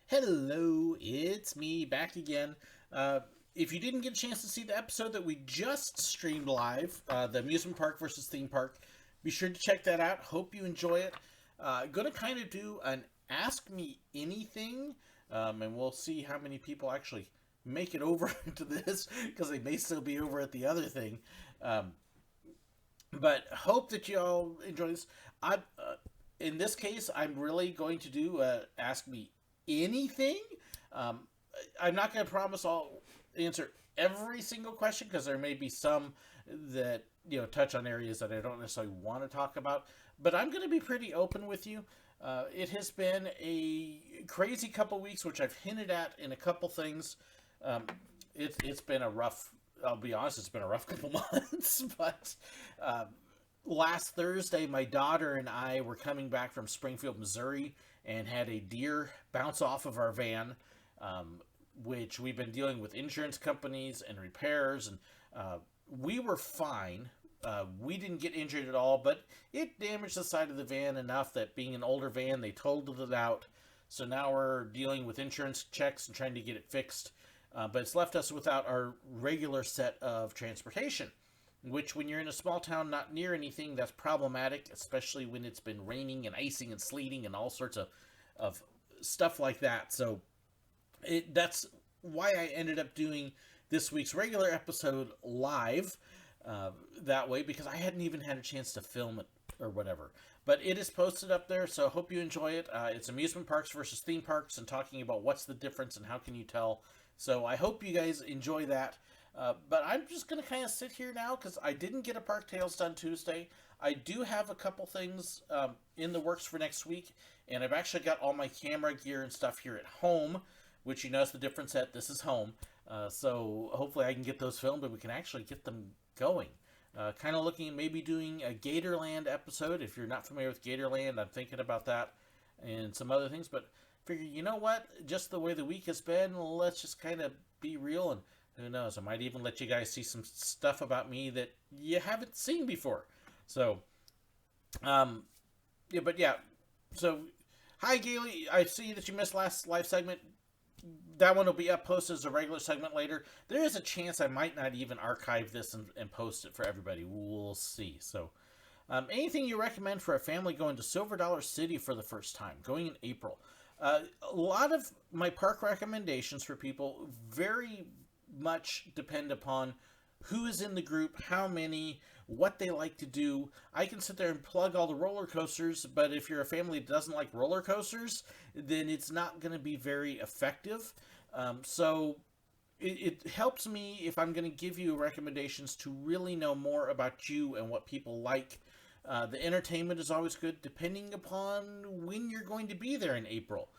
Hello, it's me back again. If you didn't get a chance to see the episode that we just streamed live, the amusement park versus theme park, be sure to check that out. Hope you enjoy it. Gonna kind of do an Ask Me Anything, and we'll see how many people actually make it over to this because they may still be over at the other thing. But hope that you all enjoy this. In this case, I'm really going to do Ask Me Anything. Um, I'm not going to promise I'll answer every single question because there may be some that touch on areas that I don't necessarily want to talk about. But I'm going to be pretty open with you. It has been a crazy couple weeks, which I've hinted at in a couple things. It's been a rough. I'll be honest, it's been a rough couple months. But last Thursday, my daughter and I were coming back from Springfield, Missouri, and had a deer bounce off of our van, which we've been dealing with insurance companies and repairs, and we were fine. We didn't get injured at all, but it damaged the side of the van enough that, being an older van, they totaled it out. So now we're dealing with insurance checks and trying to get it fixed. But it's left us without our regular set of transportation, which, when you're in a small town not near anything, that's problematic, especially when it's been raining and icing and sleeting and all sorts of stuff like that. So that's why I ended up doing this week's regular episode live that way, because I hadn't even had a chance to film it or whatever. But it is posted up there, so I hope you enjoy it. It's amusement parks versus theme parks and talking about what's the difference and how can you tell. So I hope you guys enjoy that. But I'm just going to kind of sit here now because I didn't get a Park Tales done Tuesday. I do have a couple things in the works for next week, and I've actually got all my camera gear and stuff here at home, which you notice the difference at this is home. So hopefully I can get those filmed and we can actually get them going. Kind of looking at maybe doing a Gatorland episode. If you're not familiar with Gatorland, I'm thinking about that and some other things. But figure, you know what? Just the way the week has been, let's just kind of be real, and who knows, I might even let you guys see some stuff about me that you haven't seen before. So, So, hi, Gailey. I see that you missed last live segment. That one will be up posted as a regular segment later. There is a chance I might not even archive this and post it for everybody. We'll see. So, anything you recommend for a family going to Silver Dollar City for the first time, going in April? A lot of my park recommendations for people very much depend upon who is in the group, how many, what they like to do. I can sit there and plug all the roller coasters, but if you're a family that doesn't like roller coasters, then it's not going to be very effective. So it helps me if I'm going to give you recommendations to really know more about you and what people like. The entertainment is always good, depending upon when you're going to be there in April.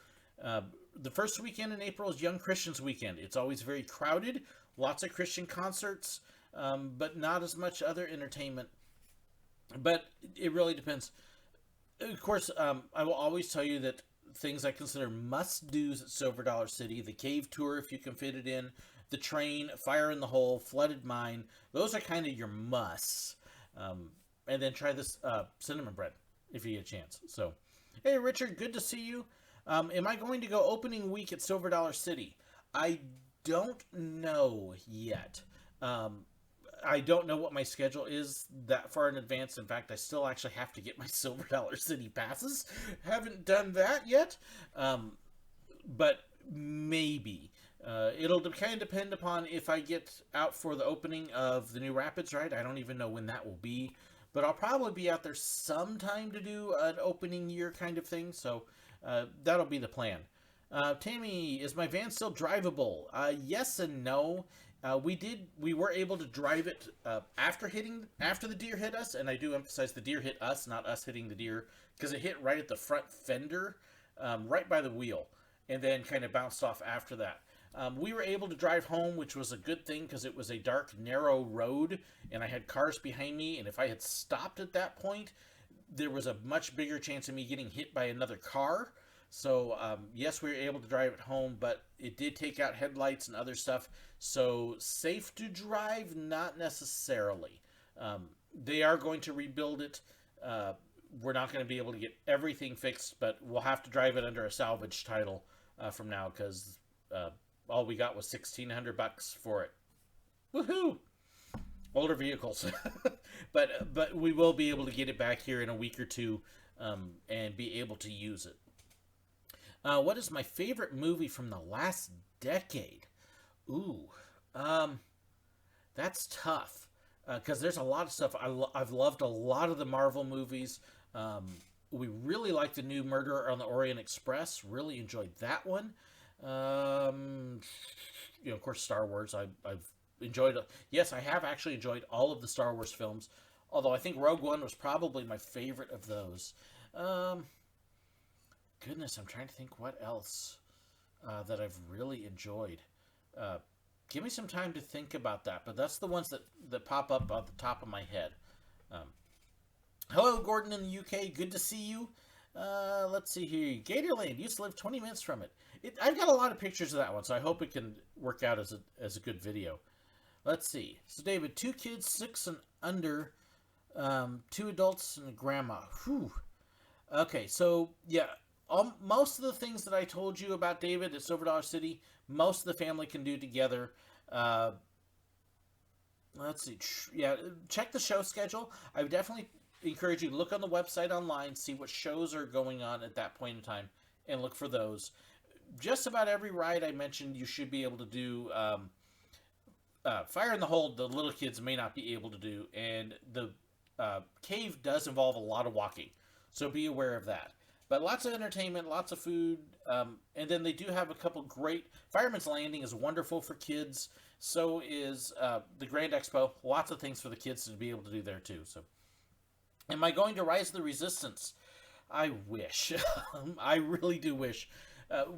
The first weekend in April is Young Christians Weekend. It's always very crowded, lots of Christian concerts, but not as much other entertainment. But it really depends. Of course, I will always tell you that things I consider must-dos at Silver Dollar City, the cave tour if you can fit it in, the train, Fire in the Hole, Flooded Mine, those are kind of your musts. And then try this cinnamon bread if you get a chance. So, hey, Richard, good to see you. Am I going to go opening week at Silver Dollar City? I don't know yet. I don't know what my schedule is that far in advance. In fact, I still actually have to get my Silver Dollar City passes. Haven't done that yet. But maybe. It'll kind of depend upon if I get out for the opening of the new Rapids ride. I don't even know when that will be. But I'll probably be out there sometime to do an opening year kind of thing, so that'll be the plan. Tammy, is my van still drivable? Yes and no. We were able to drive it after the deer hit us, and I do emphasize the deer hit us, not us hitting the deer, because it hit right at the front fender, right by the wheel, and then kind of bounced off after that. We were able to drive home, which was a good thing because it was a dark, narrow road, and I had cars behind me, and if I had stopped at that point, there was a much bigger chance of me getting hit by another car. So, yes, we were able to drive it home, but it did take out headlights and other stuff. So, safe to drive? Not necessarily. They are going to rebuild it. We're not going to be able to get everything fixed, but we'll have to drive it under a salvage title from now, because all we got was $1,600 for it. Woohoo! Older vehicles. but we will be able to get it back here in a week or two, and be able to use it. What is my favorite movie from the last decade? Ooh, that's tough, because there's a lot of stuff. I've loved a lot of the Marvel movies. We really liked the new Murder on the Orient Express. Really enjoyed that one. Of course, Star Wars. I've enjoyed it. Yes, I have actually enjoyed all of the Star Wars films, although I think Rogue One was probably my favorite of those. Goodness, I'm trying to think what else that I've really enjoyed. Give me some time to think about that, but that's the ones that pop up at the top of my head. Hello, Gordon in the UK. Good to see you. Let's see here. Gatorland used to live 20 minutes from it. I've got a lot of pictures of that one, so I hope it can work out as a good video. Let's see. So, David, 2 kids, 6 and under, 2 adults and a grandma. Whew. Okay, so, yeah. Most of the things that I told you about David at Silver Dollar City, most of the family can do together. Let's see. Yeah, check the show schedule. I would definitely encourage you to look on the website online, see what shows are going on at that point in time, and look for those. Just about every ride I mentioned, you should be able to do. Fire in the Hold, the little kids may not be able to do, and the cave does involve a lot of walking, so be aware of that. But lots of entertainment, lots of food, and then they do have a couple great... Fireman's Landing is wonderful for kids. So is the Grand Expo. Lots of things for the kids to be able to do there, too. So, am I going to Rise of the Resistance? I wish. I really do wish.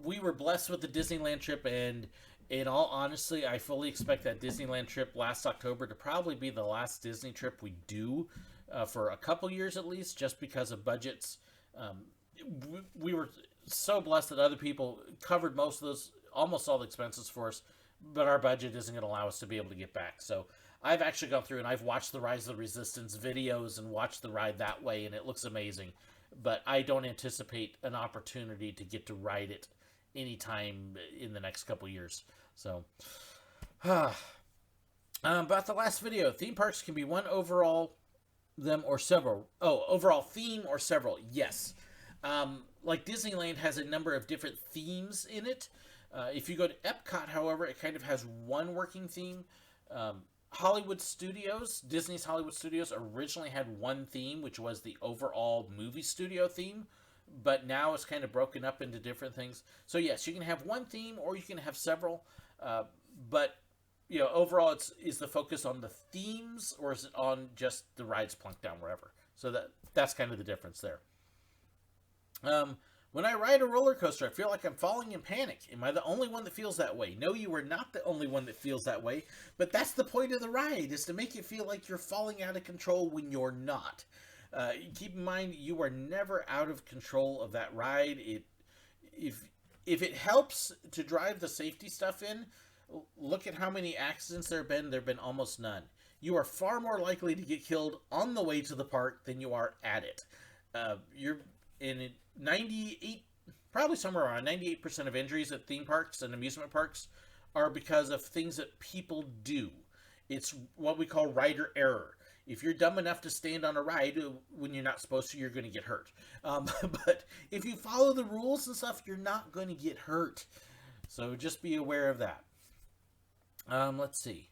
We were blessed with the Disneyland trip, and in all honesty, I fully expect that Disneyland trip last October to probably be the last Disney trip we do for a couple years at least, just because of budgets. We were so blessed that other people covered most of those, almost all the expenses for us, but our budget isn't going to allow us to be able to get back. So I've actually gone through and I've watched the Rise of the Resistance videos and watched the ride that way, and it looks amazing. But I don't anticipate an opportunity to get to ride it anytime in the next couple years. So, about the last video, theme parks can be one overall them or several. Oh, overall theme or several. Yes. Like Disneyland has a number of different themes in it. If you go to Epcot, however, it kind of has one working theme. Hollywood Studios, Disney's Hollywood Studios originally had one theme, which was the overall movie studio theme, but now it's kind of broken up into different things. So yes, you can have one theme or you can have several, but overall is the focus on the themes, or is it on just the rides plunked down wherever? So that's kind of the difference there. When I ride a roller coaster, I feel like I'm falling in panic. Am I the only one that feels that way? No, you are not the only one that feels that way, but that's the point of the ride, is to make it feel like you're falling out of control when you're not. Keep in mind, you are never out of control of that ride. If it helps to drive the safety stuff in, look at how many accidents there have been. There have been almost none. You are far more likely to get killed on the way to the park than you are at it. You're in 98, probably somewhere around 98% of injuries at theme parks and amusement parks are because of things that people do. It's what we call rider error. If you're dumb enough to stand on a ride when you're not supposed to, you're going to get hurt. But if you follow the rules and stuff, you're not going to get hurt. So just be aware of that. Let's see.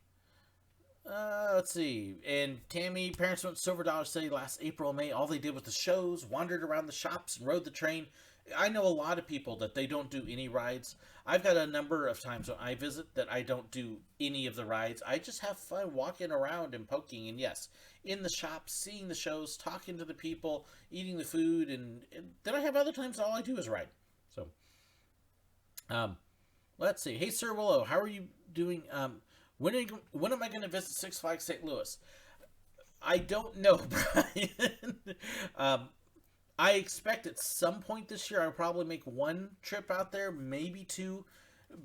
And Tammy, parents went to Silver Dollar City last April and May. All they did was the shows, wandered around the shops, and rode the train. I know a lot of people that they don't do any rides. I've got a number of times when I visit that I don't do any of the rides. I just have fun walking around and poking. And yes, in the shops, seeing the shows, talking to the people, eating the food. And then I have other times all I do is ride. So, let's see. Hey, SirWillow, how are you doing? When am I going to visit Six Flags St. Louis? I don't know, Brian. I expect at some point this year I'll probably make one trip out there, maybe two.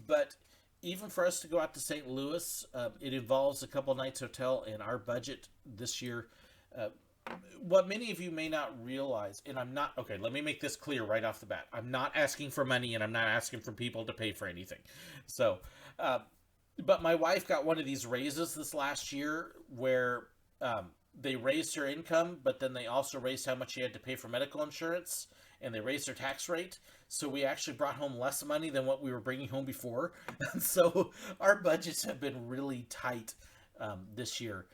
But even for us to go out to St. Louis, it involves a couple nights hotel, and our budget this year, what many of you may not realize, and I'm not, okay, let me make this clear right off the bat. I'm not asking for money and I'm not asking for people to pay for anything. So, uh, but my wife got one of these raises this last year where they raised her income, but then they also raised how much she had to pay for medical insurance, and they raised her tax rate. So we actually brought home less money than what we were bringing home before. And so our budgets have been really tight this year.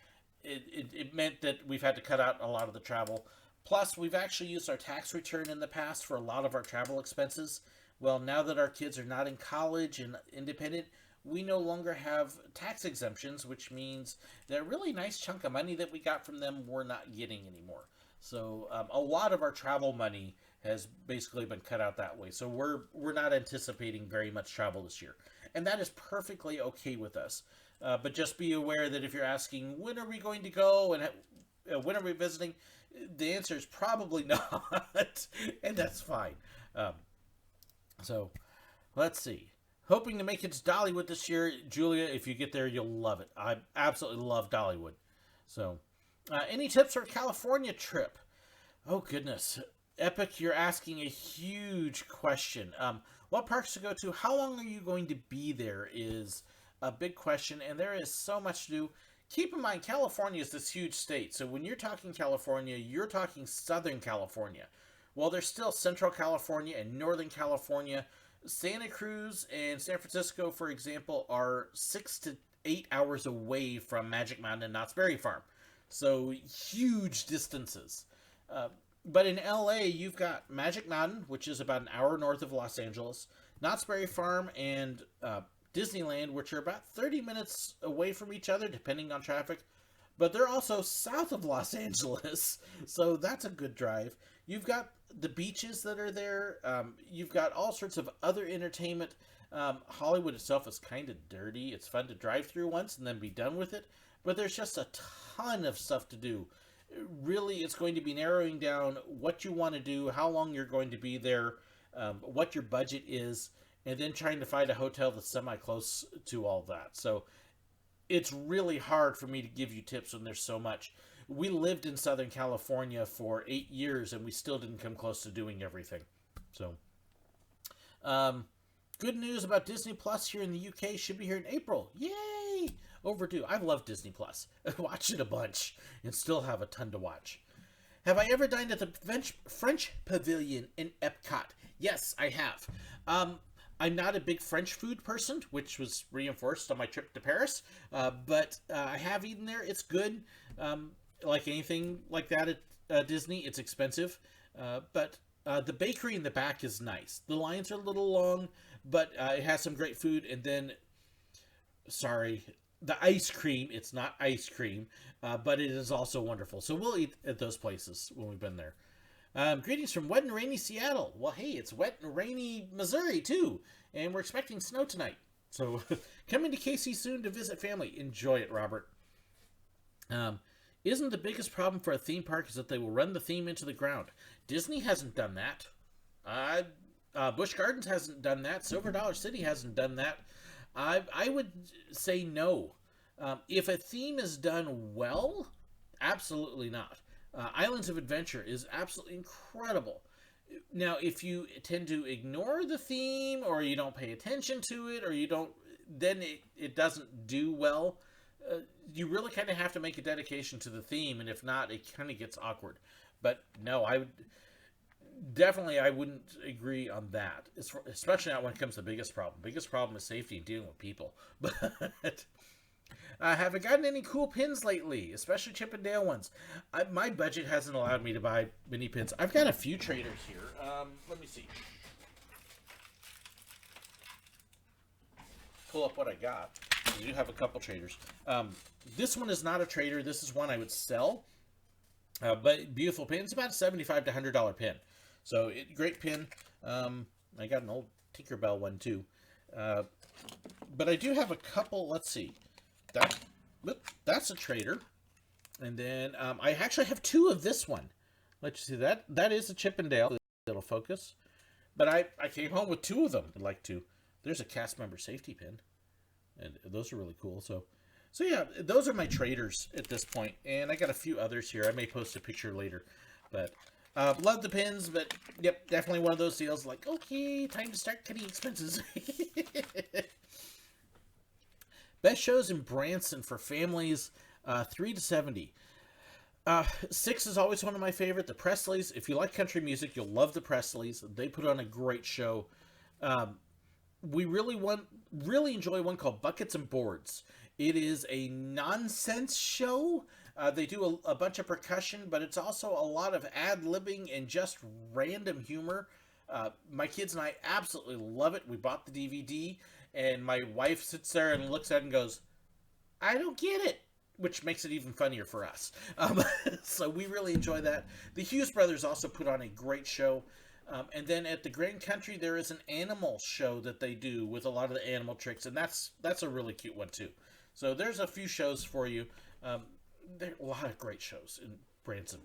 It meant that we've had to cut out a lot of the travel. Plus, we've actually used our tax return in the past for a lot of our travel expenses. Well, now that our kids are not in college and independent, we no longer have tax exemptions, which means that really nice chunk of money that we got from them we're not getting anymore. So a lot of our travel money has basically been cut out that way. So we're not anticipating very much travel this year, and that is perfectly okay with us. But just be aware that if you're asking when are we going to go and when are we visiting, the answer is probably not, and that's fine. So let's see. Hoping to make it to Dollywood this year, Julia. If you get there, you'll love it. I absolutely love Dollywood. So, any tips for a California trip? Oh goodness, Epic, you're asking a huge question. What parks to go to? How long are you going to be there? Is a big question, and there is so much to do. Keep in mind, California is this huge state. So when you're talking California, you're talking Southern California. Well, there's still Central California and Northern California. Santa Cruz and San Francisco, for example, are 6 to 8 hours away from Magic Mountain and Knott's Berry Farm. So huge distances. But in LA, you've got Magic Mountain, which is about an hour north of Los Angeles, Knott's Berry Farm, and Disneyland, which are about 30 minutes away from each other, depending on traffic. But they're also south of Los Angeles, so that's a good drive. You've got the beaches that are there. You've got all sorts of other entertainment. Hollywood itself is kind of dirty. It's fun to drive through once and then be done with it. But there's just a ton of stuff to do. Really, it's going to be narrowing down what you want to do, how long you're going to be there, what your budget is, and then trying to find a hotel that's semi-close to all that. So it's really hard for me to give you tips when there's so much. We lived in Southern California for 8 years, and we still didn't come close to doing everything. So, good news about Disney Plus here in the UK. Should be here in April. Yay! Overdue. I love Disney Plus. I watch it a bunch and still have a ton to watch. Have I ever dined at the French Pavilion in Epcot? Yes, I have. I'm not a big French food person, which was reinforced on my trip to Paris, but I have eaten there. It's good. Like anything like that at Disney, it's expensive, but the bakery in the back is nice. The lines are a little long, but it has some great food. And then, sorry, the ice cream, it's not ice cream, but it is also wonderful. So we'll eat at those places when we've been there. Greetings from wet and rainy Seattle. Well, hey, it's wet and rainy Missouri, too. And we're expecting snow tonight. So, coming to KC soon to visit family. Enjoy it, Robert. Isn't the biggest problem for a theme park is that they will run the theme into the ground? Disney hasn't done that. Busch Gardens hasn't done that. Silver Dollar City hasn't done that. I would say no. If a theme is done well, absolutely not. Islands of Adventure is absolutely incredible. Now, if you tend to ignore the theme, or you don't pay attention to it, or you don't, then it doesn't do well. You really kind of have to make a dedication to the theme, and if not, it kind of gets awkward. But no, I wouldn't agree on that, especially not when it comes to the biggest problem. Biggest problem is safety and dealing with people. But have I gotten any cool pins lately, especially Chip and Dale ones? My budget hasn't allowed me to buy mini pins. I've got a few traders here. Let me see. Pull up what I got. I do have a couple traders. This one is not a trader. This is one I would sell. But beautiful pin. It's about a $75 to $100 pin. So, great pin. I got an old Tinkerbell one, too. But I do have a couple. Let's see. That's a trader. And then I actually have two of this one. Let's see. That is a Chip and Dale. It'll focus. But I came home with two of them. I'd like to. There's a cast member safety pin. And those are really cool. So So yeah, those are my traders at this point, and I got a few others here. I may post a picture later, but love the pins. But yep, definitely one of those deals. Like, okay, time to start cutting expenses. Best shows in Branson for families 3 to 70. 6 is always one of my favorite. The Presleys. If you like country music, you'll love the Presleys. They put on a great show. We really enjoy one called Buckets and Boards. It is a nonsense show. They do a bunch of percussion, but it's also a lot of ad-libbing and just random humor. My kids and I absolutely love it. We bought the DVD, and my wife sits there and looks at it and goes, I don't get it, which makes it even funnier for us. So we really enjoy that. The Hughes brothers also put on a great show. And then at the Grand Country, there is an animal show that they do with a lot of the animal tricks, and that's a really cute one too. So there's a few shows for you. There are a lot of great shows in Branson.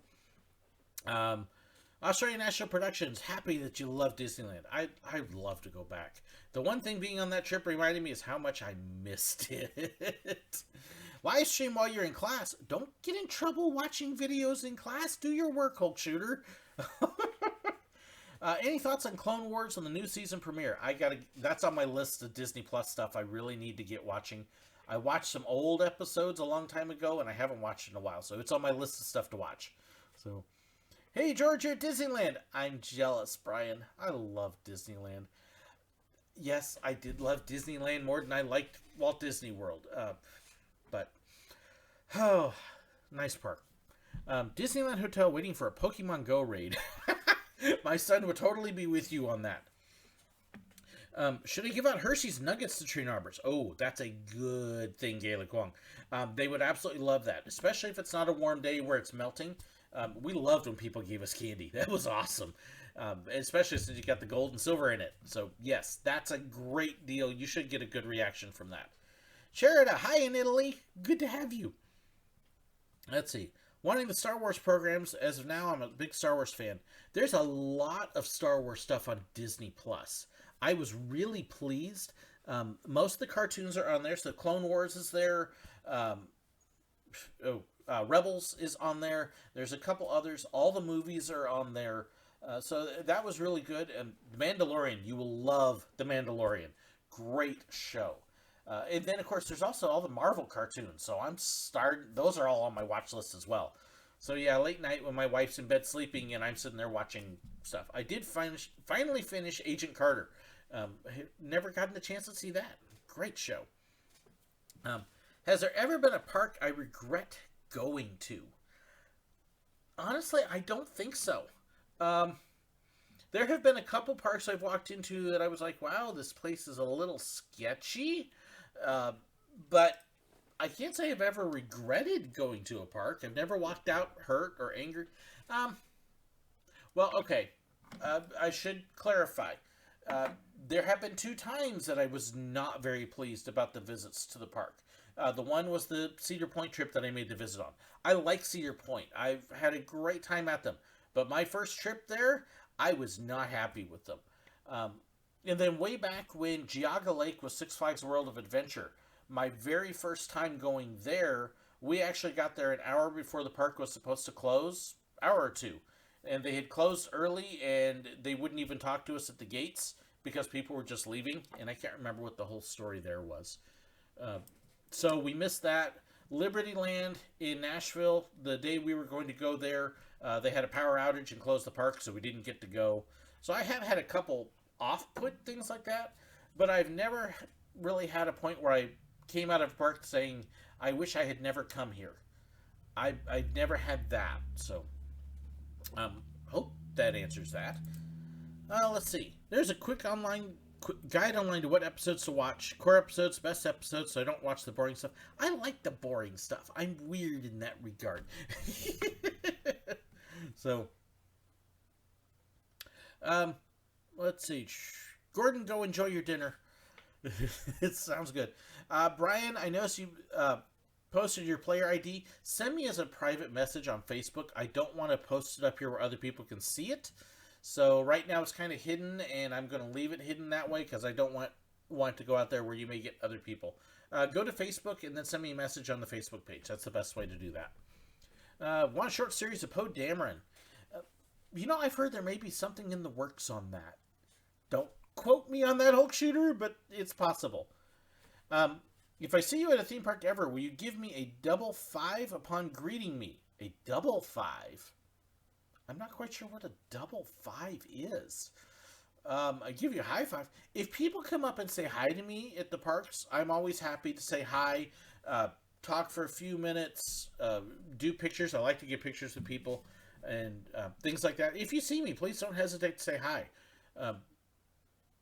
Australian National Productions, happy that you love Disneyland. I'd love to go back. The one thing being on that trip reminded me is how much I missed it. Live stream while you're in class. Don't get in trouble watching videos in class. Do your work, Hulk Shooter. Any thoughts on Clone Wars on the new season premiere? That's on my list of Disney Plus stuff I really need to get watching. I watched some old episodes a long time ago, and I haven't watched it in a while, so it's on my list of stuff to watch. So, hey, George, you're at Disneyland. I'm jealous, Brian. I love Disneyland. Yes, I did love Disneyland more than I liked Walt Disney World. Oh, nice park. Disneyland Hotel waiting for a Pokemon Go raid. My son would totally be with you on that. Should I give out Hershey's Nuggets to Tree Arbors? Oh, that's a good thing, Gaelic Wong. They would absolutely love that, especially if it's not a warm day where it's melting. We loved when people gave us candy. That was awesome, especially since you got the gold and silver in it. So, yes, that's a great deal. You should get a good reaction from that. Sherida, hi in Italy. Good to have you. Let's see. Wanting the Star Wars programs, as of now, I'm a big Star Wars fan. There's a lot of Star Wars stuff on Disney Plus. I was really pleased. Most of the cartoons are on there. So Clone Wars is there. Rebels is on there. There's a couple others. All the movies are on there. So that was really good. And The Mandalorian, you will love The Mandalorian. Great show. And then, of course, there's also all the Marvel cartoons. So those are all on my watch list as well. So yeah, late night when my wife's in bed sleeping and I'm sitting there watching stuff. I did finally finish Agent Carter. Never gotten the chance to see that. Great show. Has there ever been a park I regret going to? Honestly, I don't think so. There have been a couple parks I've walked into that I was like, wow, this place is a little sketchy. But I can't say I've ever regretted going to a park. I've never walked out hurt or angered. Well, okay. I should clarify. There have been 2 times that I was not very pleased about the visits to the park. The one was the Cedar Point trip that I made the visit on. I like Cedar Point. I've had a great time at them. But my first trip there, I was not happy with them. And then way back when Geauga Lake was Six Flags World of Adventure, my very first time going there, we actually got there an hour before the park was supposed to close, hour or two. And they had closed early, and they wouldn't even talk to us at the gates because people were just leaving. And I can't remember what the whole story there was. So we missed that. Liberty Land in Nashville, the day we were going to go there, they had a power outage and closed the park, so we didn't get to go. So I have had a couple off-put things like that, but I've never really had a point where I came out of the park saying, I wish I had never come here. I've never had that, so hope that answers that. Let's see. There's a quick guide online to what episodes to watch. Core episodes, best episodes, so I don't watch the boring stuff. I like the boring stuff. I'm weird in that regard. So, let's see. Gordon, go enjoy your dinner. It sounds good. Brian, I noticed you posted your player ID. Send me as a private message on Facebook. I don't want to post it up here where other people can see it. So right now it's kind of hidden, and I'm going to leave it hidden that way because I don't want want to go out there where you may get other people. Go to Facebook and then send me a message on the Facebook page. That's the best way to do that. Want a short series of Poe Dameron. I've heard there may be something in the works on that. Don't quote me on that, Hulk Shooter, but it's possible. If I see you at a theme park ever, will you give me a double 5 upon greeting me? A double 5? I'm not quite sure what a double 5 is. I give you a high five. If people come up and say hi to me at the parks, I'm always happy to say hi, talk for a few minutes, do pictures. I like to get pictures with people and things like that. If you see me, please don't hesitate to say hi.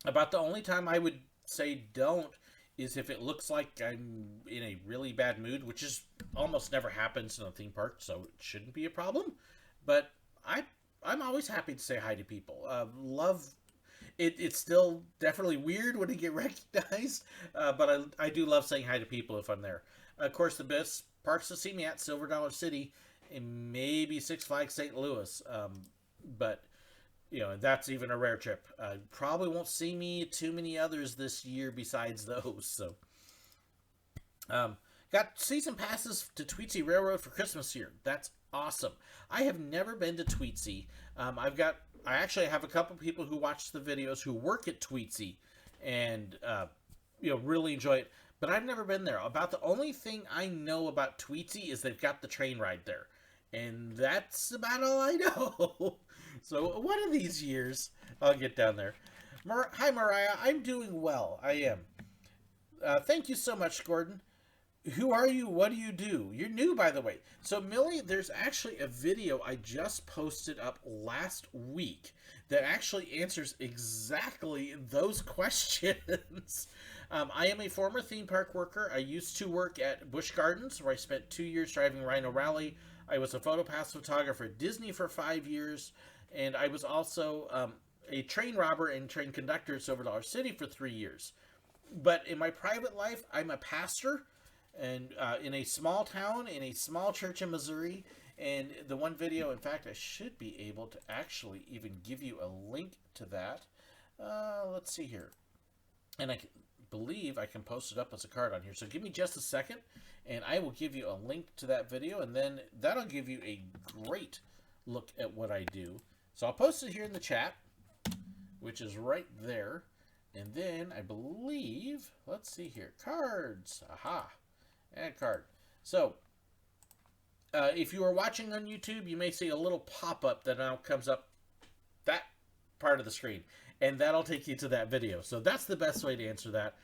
About the only time I would say don't is if it looks like I'm in a really bad mood, which is almost never happens in a theme park, so it shouldn't be a problem. But I'm always happy to say hi to people. Love it. It's still definitely weird when I get recognized, but I do love saying hi to people if I'm there. Of course, the best parks to see me at, Silver Dollar City and maybe Six Flags St. Louis. But that's even a rare trip. Probably won't see me too many others this year besides those. So, got season passes to Tweetsie Railroad for Christmas here. That's awesome. I have never been to Tweetsie. I actually have a couple people who watch the videos who work at Tweetsie and, really enjoy it. But I've never been there. About the only thing I know about Tweetsie is they've got the train ride there. And that's about all I know. So one of these years, I'll get down there. Hi, Mariah. I'm doing well. I am. Thank you so much, Gordon. Who are you? What do you do? You're new, by the way. So, Millie, there's actually a video I just posted up last week that actually answers exactly those questions. I am a former theme park worker. I used to work at Busch Gardens, where I spent 2 years driving Rhino Rally. I was a PhotoPass photographer at Disney for 5 years, and I was also a train robber and train conductor at Silver Dollar City for 3 years. But in my private life, I'm a pastor, and in a small town, in a small church in Missouri. And the one video, in fact, I should be able to actually even give you a link to that. Let's see here. And I believe I can post it up as a card on here. So give me just a second, and I will give you a link to that video, and then that'll give you a great look at what I do. So I'll post it here in the chat, which is right there. And then I believe, let's see here, cards. Aha. Add card. So, if you are watching on YouTube, you may see a little pop-up that now comes up that part of the screen. And that'll take you to that video. So that's the best way to answer that.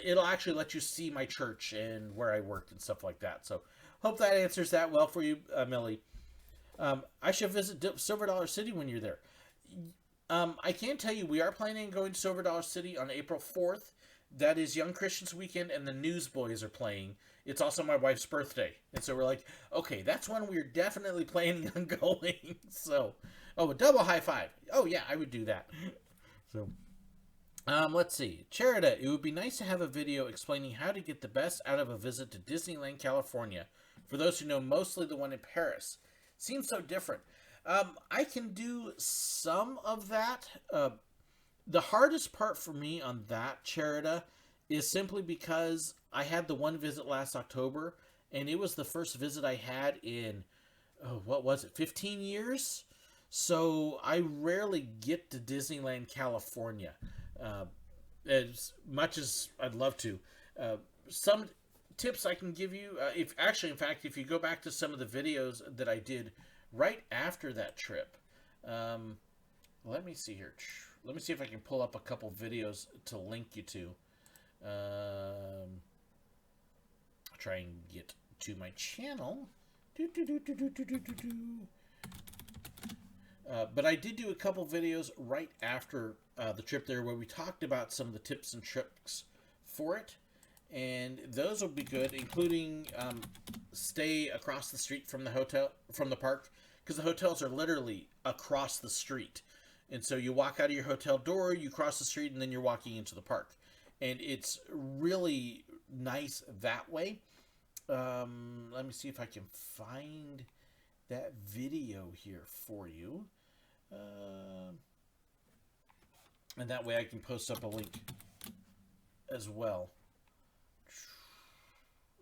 It'll actually let you see my church and where I work and stuff like that. So, hope that answers that well for you, Millie. I should visit Silver Dollar City when you're there. I can tell you we are planning on going to Silver Dollar City on April 4th. That is Young Christians Weekend, and the Newsboys are playing. It's also my wife's birthday. And so we're like, okay, that's when we're definitely planning on going. So, a double high five. Oh, yeah, I would do that. So, let's see. Cherida, it would be nice to have a video explaining how to get the best out of a visit to Disneyland, California. For those who know, mostly the one in Paris. Seems so different. I can do some of that. The hardest part for me on that, Cherida, is simply because I had the one visit last October, and it was the first visit I had in, 15 years? So I rarely get to Disneyland, California, as much as I'd love to. Some tips I can give you, if you go back to some of the videos that I did right after that trip, let me see here. Let me see if I can pull up a couple videos to link you to. I'll try and get to my channel. But I did do a couple videos right after the trip there where we talked about some of the tips and tricks for it. And those will be good, including stay across the street from the park, because the hotels are literally across the street. And so you walk out of your hotel door, you cross the street, and then you're walking into the park. And it's really nice that way. Let me see if I can find that video here for you. And that way I can post up a link. as well.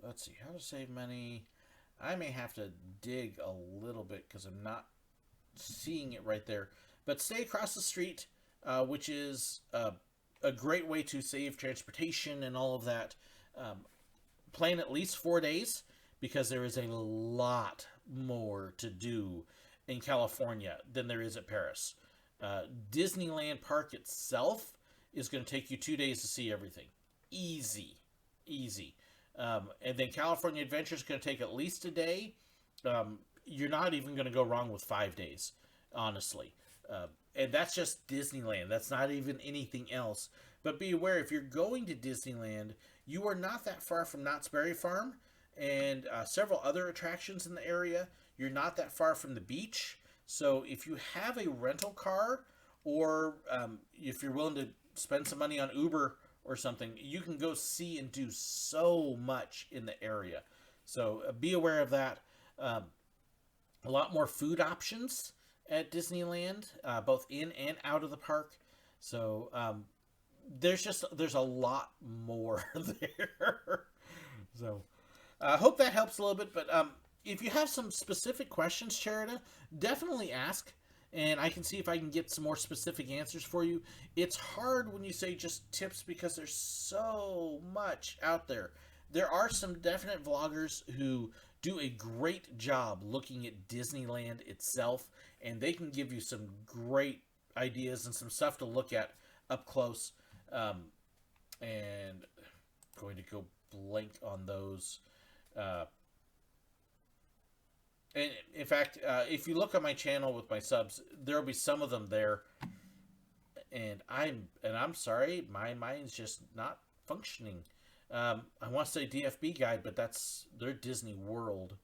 Let's see, how to save money. I may have to dig a little bit because I'm not seeing it right there. But stay across the street, which is a great way to save transportation and all of that. Plan at least 4 days because there is a lot more to do in California than there is at Paris. Disneyland Park itself is going to take you 2 days to see everything. Easy. And then California Adventure is going to take at least a day. You're not even going to go wrong with 5 days, honestly. And that's just Disneyland. That's not even anything else. But be aware, if you're going to Disneyland, you are not that far from Knott's Berry Farm and several other attractions in the area. You're not that far from the beach. So if you have a rental car or if you're willing to spend some money on Uber or something, you can go see and do so much in the area. So be aware of that. A lot more food options at Disneyland, both in and out of the park. So there's a lot more there. So I hope that helps a little bit. But if you have some specific questions, Charita, definitely ask. And I can see if I can get some more specific answers for you. It's hard when you say just tips because there's so much out there. There are some definite vloggers who do a great job looking at Disneyland itself, and they can give you some great ideas and some stuff to look at up close. And I'm going to go blank on those. And in fact, if you look on my channel with my subs, there will be some of them there. And I'm sorry, my mind's just not functioning. I want to say DFB Guide, but that's their Disney World.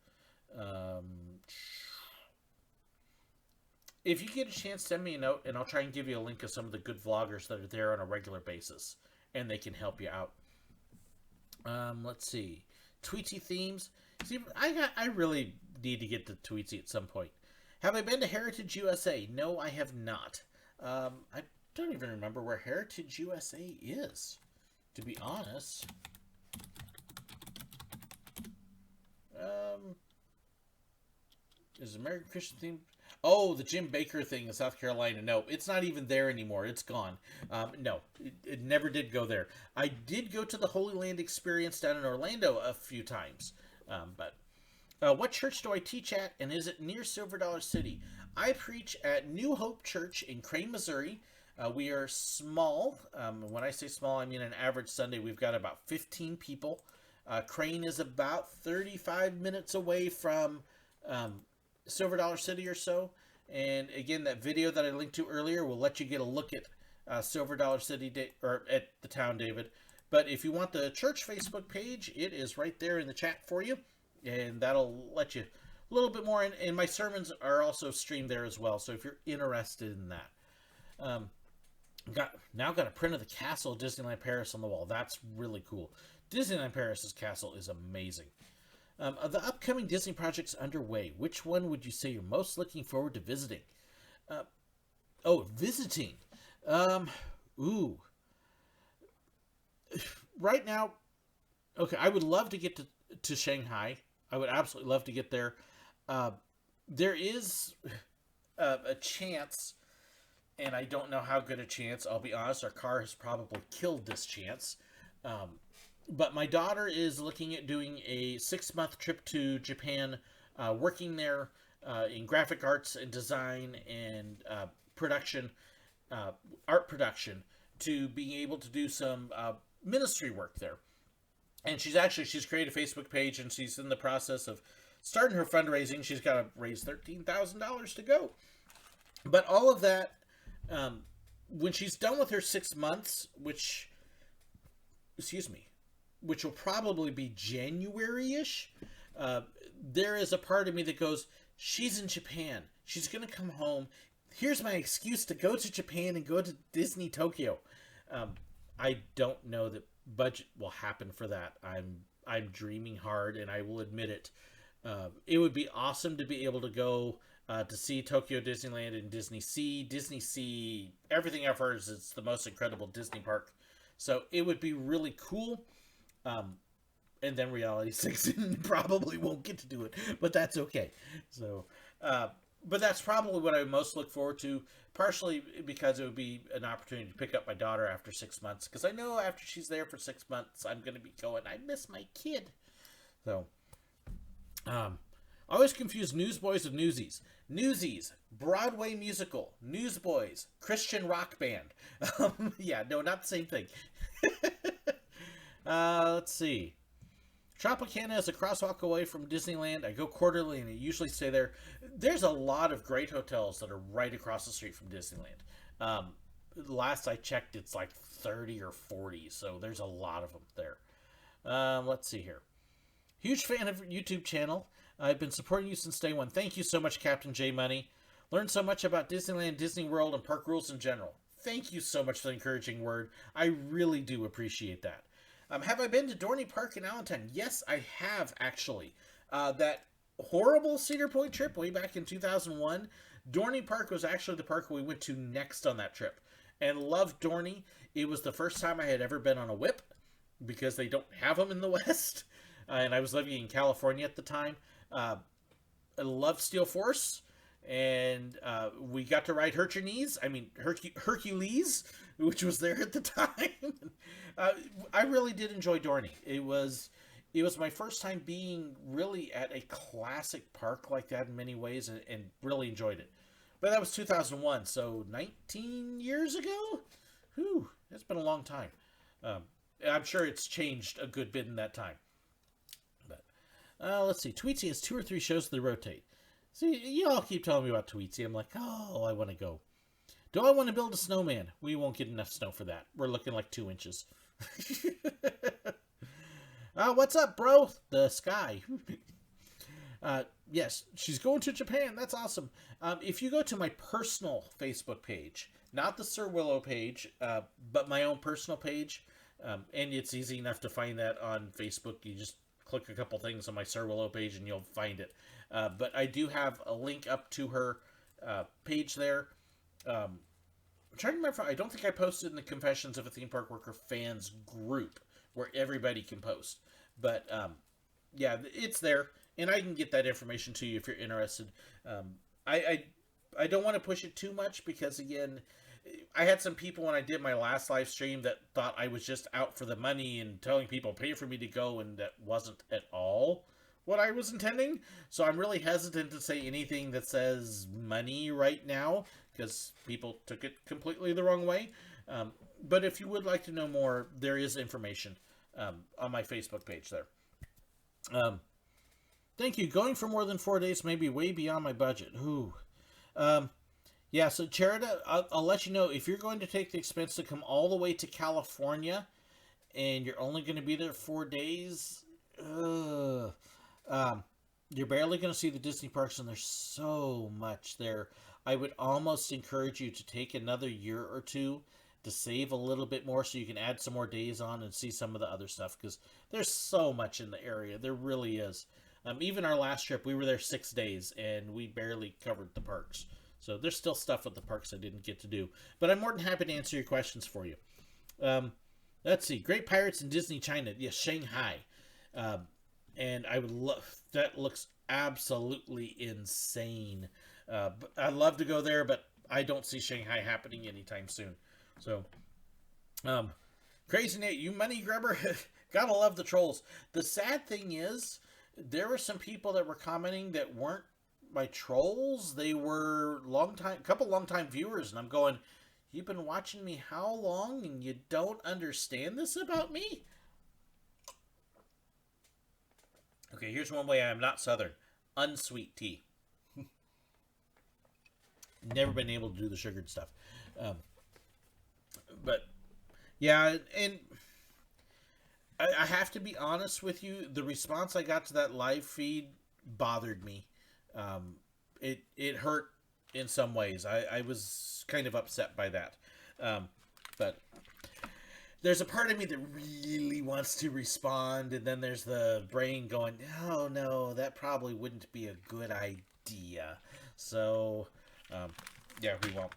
If you get a chance, send me a note, and I'll try and give you a link of some of the good vloggers that are there on a regular basis, and they can help you out. Let's see, Tweety themes. See, I really need to get to Tweety at some point. Have I been to Heritage USA? No, I have not. I don't even remember where Heritage USA is, to be honest. Is American Christian theme? Oh, the Jim Baker thing in South Carolina. No, it's not even there anymore. It's gone. No, it never did go there. I did go to the Holy Land Experience down in Orlando a few times. But what church do I teach at, and is it near Silver Dollar City? I preach at New Hope Church in Crane, Missouri. We are small. When I say small, I mean an average Sunday. We've got about 15 people. Crane is about 35 minutes away from Silver Dollar City or so. And again, that video that I linked to earlier will let you get a look at Silver Dollar City, or at the town, David. But if you want the church Facebook page, it is right there in the chat for you. And that'll let you a little bit more. And my sermons are also streamed there as well. So if you're interested in that. Now got a print of the castle of Disneyland Paris on the wall. That's really cool. Disneyland Paris's castle is amazing. Of the upcoming Disney projects underway, which one would you say you're most looking forward to visiting? Visiting. Right now, okay, I would love to get to Shanghai. I would absolutely love to get there. There is a chance, and I don't know how good a chance. I'll be honest, our car has probably killed this chance. But my daughter is looking at doing a 6-month trip to Japan, working there in graphic arts and design and production, art production, to being able to do some ministry work there. And she's created a Facebook page, and she's in the process of starting her fundraising. She's got to raise $13,000 to go. But all of that, when she's done with her 6 months, which will probably be January-ish, there is a part of me that goes, she's in Japan. She's going to come home. Here's my excuse to go to Japan and go to Disney Tokyo. I don't know that budget will happen for that. I'm dreaming hard, and I will admit it. It would be awesome to be able to go to see Tokyo Disneyland and Disney Sea. Disney Sea, everything I've heard is it's the most incredible Disney park So it would be really cool. And then reality sinks in and probably won't get to do it, but that's okay. So, but that's probably what I most look forward to, partially because it would be an opportunity to pick up my daughter after 6 months, because I know after she's there for 6 months, I'm going to be going, I miss my kid. So, I always confuse Newsboys with Newsies. Newsies, Broadway musical. Newsboys, Christian rock band. Yeah, no, not the same thing. Let's see. Tropicana is a crosswalk away from Disneyland. I go quarterly and I usually stay there. There's a lot of great hotels that are right across the street from Disneyland. Last I checked, it's like 30 or 40, so there's a lot of them there. Let's see here. Huge fan of your YouTube channel. I've been supporting you since day one. Thank you so much, Captain J Money. Learned so much about Disneyland, Disney World, and park rules in general. Thank you so much for the encouraging word. I really do appreciate that. Have I been to Dorney Park in Allentown? Yes, I have, actually. That horrible Cedar Point trip way back in 2001, Dorney Park was actually the park we went to next on that trip. And loved Dorney. It was the first time I had ever been on a whip, because they don't have them in the West. And I was living in California at the time. I loved Steel Force. And we got to ride Hercules, which was there at the time. I really did enjoy Dorney. It was my first time being really at a classic park like that in many ways, and really enjoyed it. But that was 2001, so 19 years ago? Whew, it's been a long time. I'm sure it's changed a good bit in that time. But let's see. Tweetsy has 2 or 3 shows that rotate. See, you all keep telling me about Tweetsy. I'm like, oh, I want to go. Do I want to build a snowman? We won't get enough snow for that. We're looking like 2 inches. What's up, bro? The sky. Yes, she's going to Japan. That's awesome. If you go to my personal Facebook page, not the SirWillow page, but my own personal page, and it's easy enough to find that on Facebook. You just click a couple things on my SirWillow page and you'll find it. But I do have a link up to her page there. I'm trying to remember. I don't think I posted in the Confessions of a Theme Park Worker fans group where everybody can post. But yeah, it's there, and I can get that information to you if you're interested. I don't want to push it too much because, again, I had some people when I did my last live stream that thought I was just out for the money and telling people pay for me to go, and that wasn't at all what I was intending. So I'm really hesitant to say anything that says money right now because people took it completely the wrong way. But if you would like to know more, there is information on my Facebook page there. Thank you. Going for more than 4 days may be way beyond my budget. Ooh. Yeah, so Charita, I'll let you know, if you're going to take the expense to come all the way to California and you're only going to be there 4 days, you're barely going to see the Disney parks, and there's so much there. I would almost encourage you to take another year or two to save a little bit more so you can add some more days on and see some of the other stuff, because there's so much in the area. There really is. Even our last trip, we were there 6 days, and we barely covered the parks. So there's still stuff with the parks I didn't get to do. But I'm more than happy to answer your questions for you. Let's see. Great Pirates in Disney China. Yes, Shanghai. And I would love... That looks absolutely insane. I'd love to go there, but I don't see Shanghai happening anytime soon. So, Crazy Nate, you money grubber. Gotta love the trolls. The sad thing is, there were some people that were commenting that weren't my trolls. They were couple long-time viewers, and I'm going, you've been watching me how long, and you don't understand this about me? Okay, here's one way I am not Southern. Unsweet tea. Never been able to do the sugared stuff. But, yeah, and I have to be honest with you, the response I got to that live feed bothered me. It hurt in some ways. I was kind of upset by that. But there's a part of me that really wants to respond, and then there's the brain going, oh no, that probably wouldn't be a good idea. So, yeah, we won't.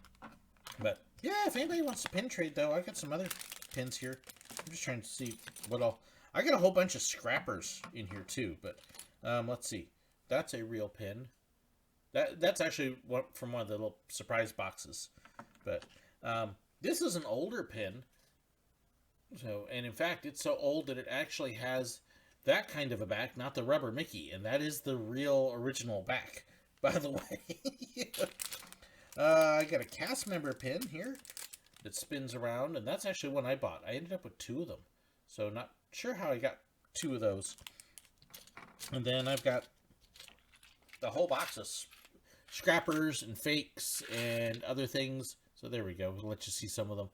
But, yeah, if anybody wants to pin trade, though, I've got some other pins here. I'm just trying to see what all... I got a whole bunch of scrappers in here too, but let's see. That's a real pin. That's actually from one of the little surprise boxes. But this is an older pin. So, and in fact, it's so old that it actually has that kind of a back, not the rubber Mickey. And that is the real original back, by the way. I got a cast member pin here that spins around, and that's actually one I bought. I ended up with 2 of them. So not sure how I got 2 of those. And then I've got the whole box of scrappers and fakes and other things. So there we go. We'll let you see some of them.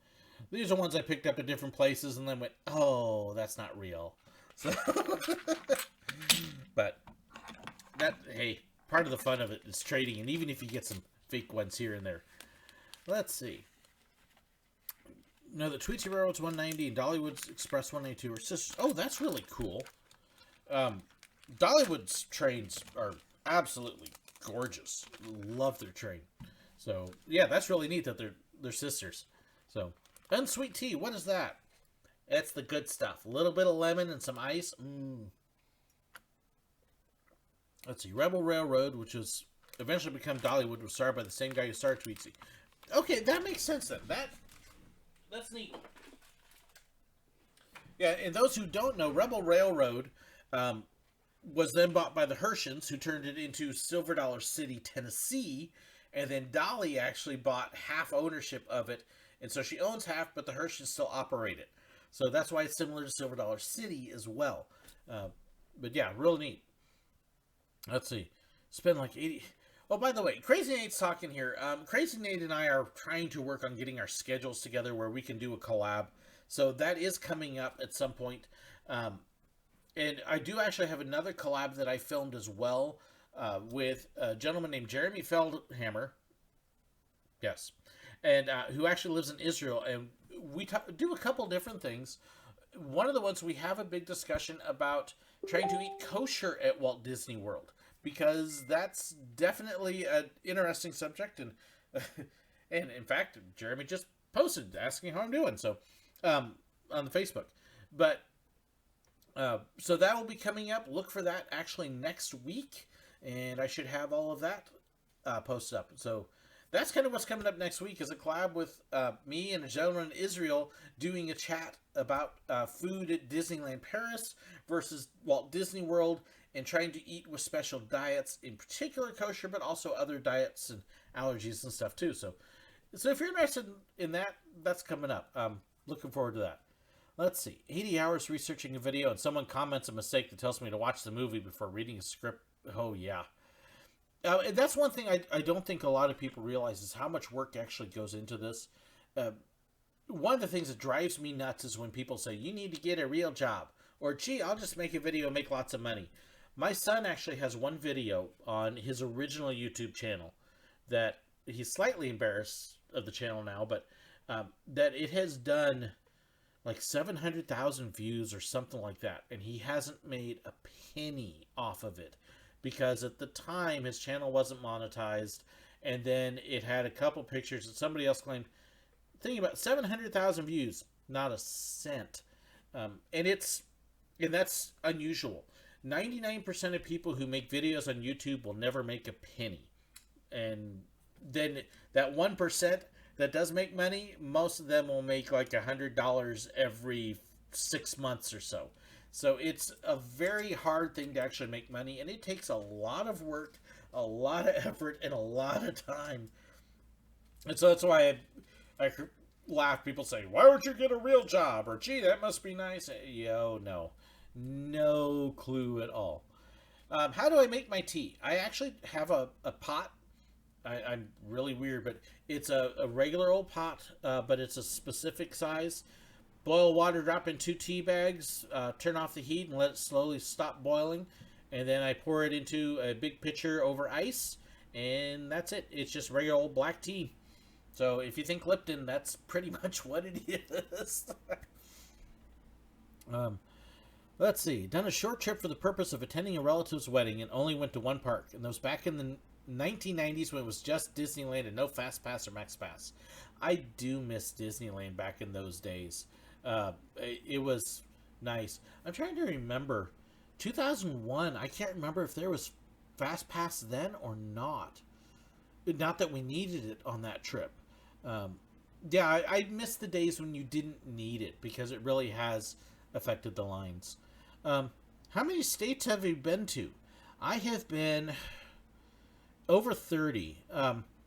These are ones I picked up at different places and then went, oh, that's not real. So but that, hey, part of the fun of it is trading. And even if you get some fake ones here and there. Let's see. No, the Tweety Railroad's 190 and Dollywood's Express 192 are sisters. Oh, that's really cool. Dollywood's trains are absolutely gorgeous. Love their train. So, yeah, that's really neat that they're sisters. So, Unsweet Tea, what is that? It's the good stuff. A little bit of lemon and some ice. Let's see. Rebel Railroad, which was eventually become Dollywood, was started by the same guy who started Tweety. Okay, that makes sense then. That's neat. Yeah, and those who don't know, Rebel Railroad was then bought by the Hershans, who turned it into Silver Dollar City, Tennessee, and then Dolly actually bought half ownership of it, and so she owns half, but the Hershans still operate it. So that's why it's similar to Silver Dollar City as well. But yeah, real neat. Let's see. Spend like 80... Oh, by the way, Crazy Nate's talking here. Crazy Nate and I are trying to work on getting our schedules together where we can do a collab. So that is coming up at some point. And I do actually have another collab that I filmed as well with a gentleman named Jeremy Feldhammer. Yes. And who actually lives in Israel. And we do a couple different things. One of the ones, we have a big discussion about trying to eat kosher at Walt Disney World. Because that's definitely an interesting subject. And and in fact, Jeremy just posted asking how I'm doing. So, on the Facebook. But, so that will be coming up. Look for that actually next week. And I should have all of that posted up. So, that's kind of what's coming up next week, is a collab with me and a gentleman in Israel doing a chat about food at Disneyland Paris versus Walt Disney World, and trying to eat with special diets, in particular kosher, but also other diets and allergies and stuff too. So if you're interested in that, that's coming up. Looking forward to that. Let's see. 80 hours researching a video, and someone comments a mistake that tells me to watch the movie before reading a script. Oh, yeah. And that's one thing I don't think a lot of people realize, is how much work actually goes into this. One of the things that drives me nuts is when people say, you need to get a real job. Or, gee, I'll just make a video and make lots of money. My son actually has one video on his original YouTube channel that he's slightly embarrassed of the channel now, but that it has done like 700,000 views or something like that. And he hasn't made a penny off of it, because at the time his channel wasn't monetized. And then it had a couple pictures that somebody else claimed. Think about 700,000 views, not a cent. And that's unusual. 99% of people who make videos on YouTube will never make a penny. And then that 1% that does make money, most of them will make like $100 every 6 months or so. So it's a very hard thing to actually make money, and it takes a lot of work, a lot of effort, and a lot of time. And so that's why I laugh. People say, why would you get a real job? Or, gee, that must be nice. Yo, no. No clue at all. How do I make my tea? I actually have a pot. I'm really weird, but it's a regular old pot, but it's a specific size. Boil water, drop in 2 tea bags, turn off the heat and let it slowly stop boiling. And then I pour it into a big pitcher over ice, and that's it. It's just regular old black tea. So if you think Lipton, that's pretty much what it is. Let's see. Done a short trip for the purpose of attending a relative's wedding and only went to one park. And that was back in the 1990s when it was just Disneyland and no Fast Pass or Max Pass. I do miss Disneyland back in those days. It was nice. I'm trying to remember. 2001, I can't remember if there was Fast Pass then or not. Not that we needed it on that trip. Yeah, I miss the days when you didn't need it because it really has affected the lines. How many states have you been to? I have been over 30.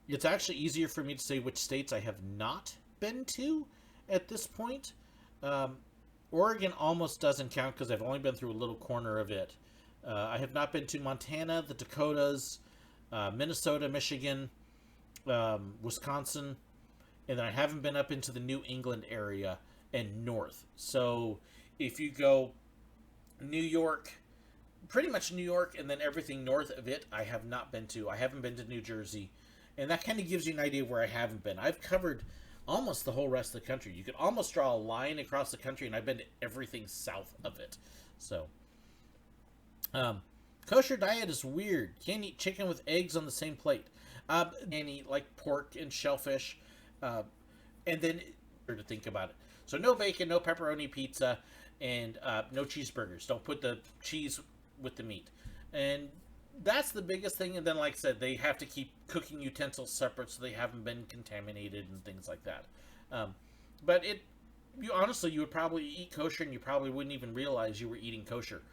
It's actually easier for me to say which states I have not been to at this point. Oregon almost doesn't count because I've only been through a little corner of it. I have not been to Montana, the Dakotas, Minnesota, Michigan, Wisconsin, and then I haven't been up into the New England area and north. So if you go New York, pretty much New York, and then everything north of it, I have not been to. I haven't been to New Jersey, and that kind of gives you an idea of where I haven't been. I've covered almost the whole rest of the country. You could almost draw a line across the country, and I've been to everything south of it. So, kosher diet is weird. Can't eat chicken with eggs on the same plate. And eat like pork and shellfish, and then to think about it. So no bacon, no pepperoni pizza, and no cheeseburgers. Don't put the cheese with the meat. And that's the biggest thing. And then, like I said, they have to keep cooking utensils separate so they haven't been contaminated and things like that. But honestly, you would probably eat kosher and you probably wouldn't even realize you were eating kosher.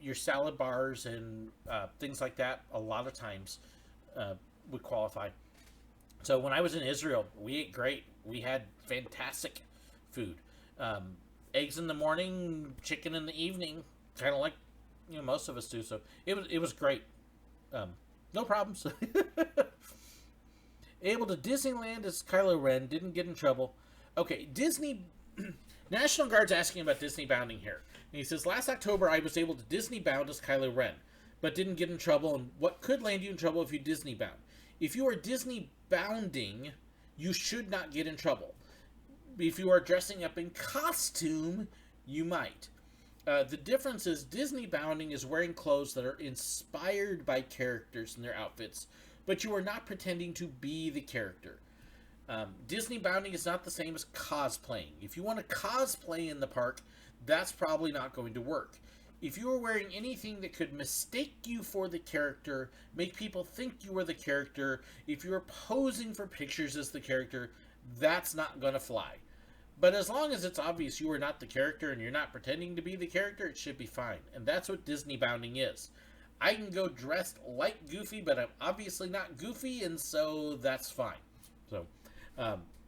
Your salad bars and things like that, a lot of times, would qualify. So when I was in Israel, we ate great. We had fantastic food. Eggs in the morning, chicken in the evening, kind of like most of us do. So it was great. No problems. Able to Disneyland as Kylo Ren, didn't get in trouble. Okay, Disney National Guard's asking about Disney bounding here. And he says, last October I was able to Disney bound as Kylo Ren, but didn't get in trouble. And what could land you in trouble if you Disney bound? If you are Disney bounding, you should not get in trouble. If you are dressing up in costume, you might. The difference is Disney bounding is wearing clothes that are inspired by characters and their outfits, but you are not pretending to be the character. Disney bounding is not the same as cosplaying. If you want to cosplay in the park, that's probably not going to work. If you are wearing anything that could mistake you for the character, make people think you are the character, if you are posing for pictures as the character, that's not going to fly. But as long as it's obvious you are not the character and you're not pretending to be the character, it should be fine. And that's what Disney bounding is. I can go dressed like Goofy, but I'm obviously not Goofy, and so that's fine. So,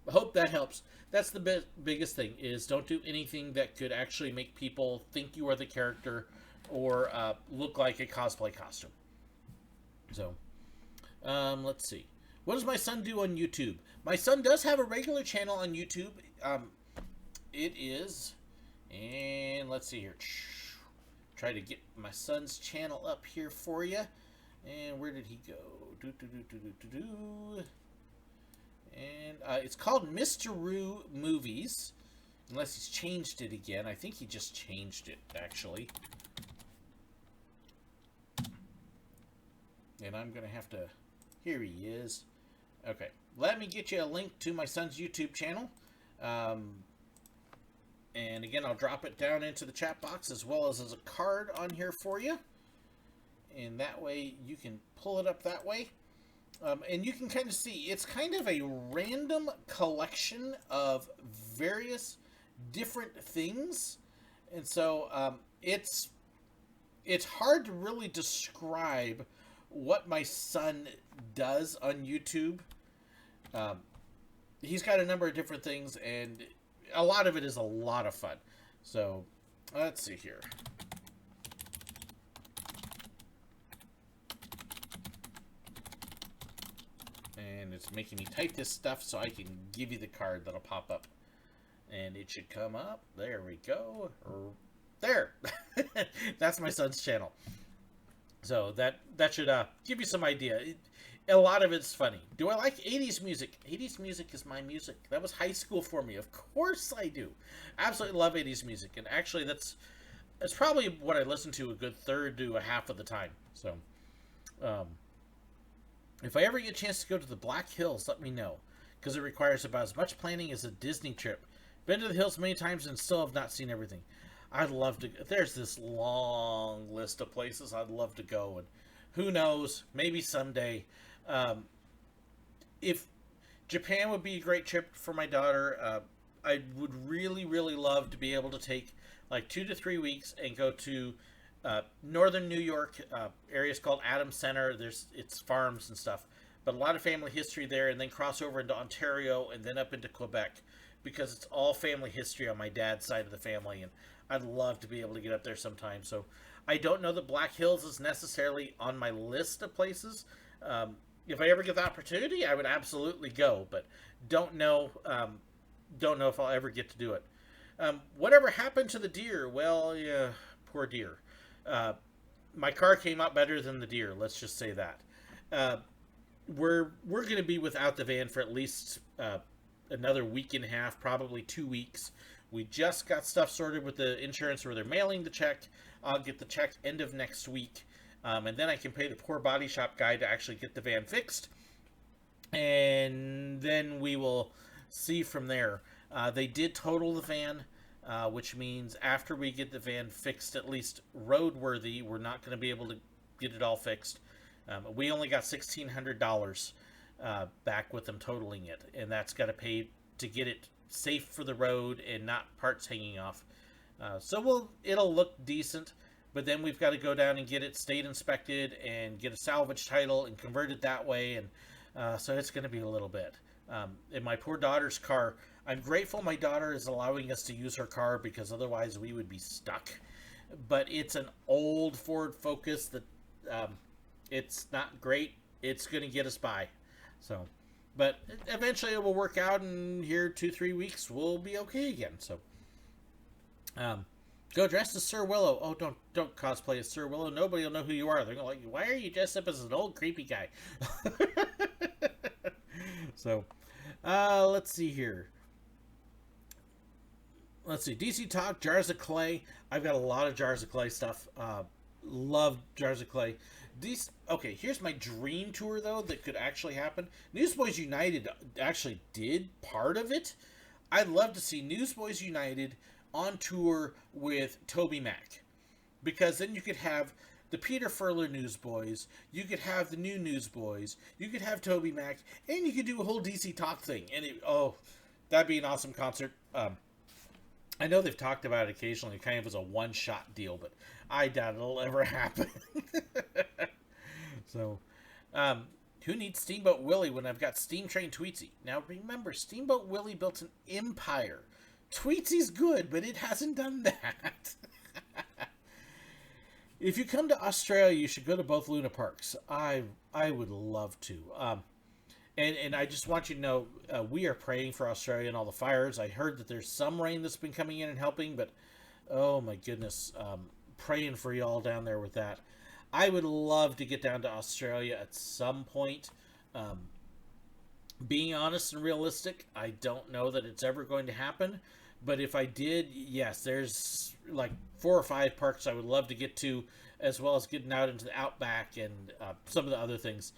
hope that helps. That's the biggest thing, is don't do anything that could actually make people think you are the character or look like a cosplay costume. So, let's see. What does my son do on YouTube? My son does have a regular channel on YouTube. It is, and let's see here. Try to get my son's channel up here for you. And where did he go? And it's called Mr. Roo Movies, unless he's changed it again. I think he just changed it, actually. And I'm going to have to... Here he is. Okay. Let me get you a link to my son's YouTube channel. And again, I'll drop it down into the chat box as well as a card on here for you. And that way you can pull it up that way. And you can kind of see, it's kind of a random collection of various different things. And so it's hard to really describe what my son does on YouTube. He's got a number of different things, and a lot of it is a lot of fun. So, let's see here. And it's making me type this stuff so I can give you the card that'll pop up. And it should come up. There we go. There! That's my son's channel. So that should give you some idea. A lot of it's funny. Do I like 80s music? 80s music is my music. That was high school for me. Of course I do. Absolutely love 80s music. And actually that's probably what I listen to a good third to a half of the time. So, if I ever get a chance to go to the Black Hills, let me know. Because it requires about as much planning as a Disney trip. Been to the hills many times and still have not seen everything. I'd love to. There's this long list of places I'd love to go, and who knows, maybe someday. If Japan would be a great trip for my daughter, I would really, really love to be able to take like 2 to 3 weeks and go to northern New York, areas called Adams Center. It's farms and stuff, but a lot of family history there, and then cross over into Ontario and then up into Quebec, because it's all family history on my dad's side of the family, and I'd love to be able to get up there sometime. So I don't know that Black Hills is necessarily on my list of places. If I ever get the opportunity, I would absolutely go, but don't know if I'll ever get to do it. Whatever happened to the deer? Well, yeah, poor deer. My car came out better than the deer. Let's just say that. We're going to be without the van for at least another week and a half, probably 2 weeks. We just got stuff sorted with the insurance where they're mailing the check. I'll get the check end of next week. And then I can pay the poor body shop guy to actually get the van fixed. And then we will see from there. They did total the van, which means after we get the van fixed, at least roadworthy, we're not going to be able to get it all fixed. We only got $1,600 back with them totaling it. And that's got to pay to get it safe for the road and not parts hanging off. So it'll look decent, but then we've got to go down and get it state inspected and get a salvage title and convert it that way, and so it's going to be a little bit. In my poor daughter's car, I'm grateful my daughter is allowing us to use her car, because otherwise we would be stuck. But it's an old Ford Focus that it's not great. It's going to get us by. So, but eventually it will work out, and here 2-3 weeks we'll be okay again. So, go dressed as SirWillow. Oh, don't cosplay as SirWillow. Nobody will know who you are. They're going to like, why are you dressed up as an old creepy guy? So, let's see here. Let's see. DC Talk, Jars of Clay. I've got a lot of Jars of Clay stuff. Love Jars of Clay. Okay, here's my dream tour, though, that could actually happen. Newsboys United actually did part of it. I'd love to see Newsboys United on tour with Toby Mac, because then you could have the Peter Furler Newsboys, you could have the new Newsboys, you could have Toby Mac, and you could do a whole DC Talk thing, and that'd be an awesome concert. I know they've talked about it occasionally, kind of as a one-shot deal, but I doubt it'll ever happen. So, who needs Steamboat Willie when I've got Steam Train Tweetsy? Now remember, Steamboat Willie built an empire. Tweetsy's good, but it hasn't done that. If you come to Australia, you should go to both Luna Parks. I would love to. And I just want you to know, we are praying for Australia and all the fires. I heard that there's some rain that's been coming in and helping, but oh my goodness, praying for y'all down there with that. I would love to get down to Australia at some point. Being honest and realistic, I don't know that it's ever going to happen. But if I did, yes, there's like 4 or 5 parks I would love to get to, as well as getting out into the outback and some of the other things.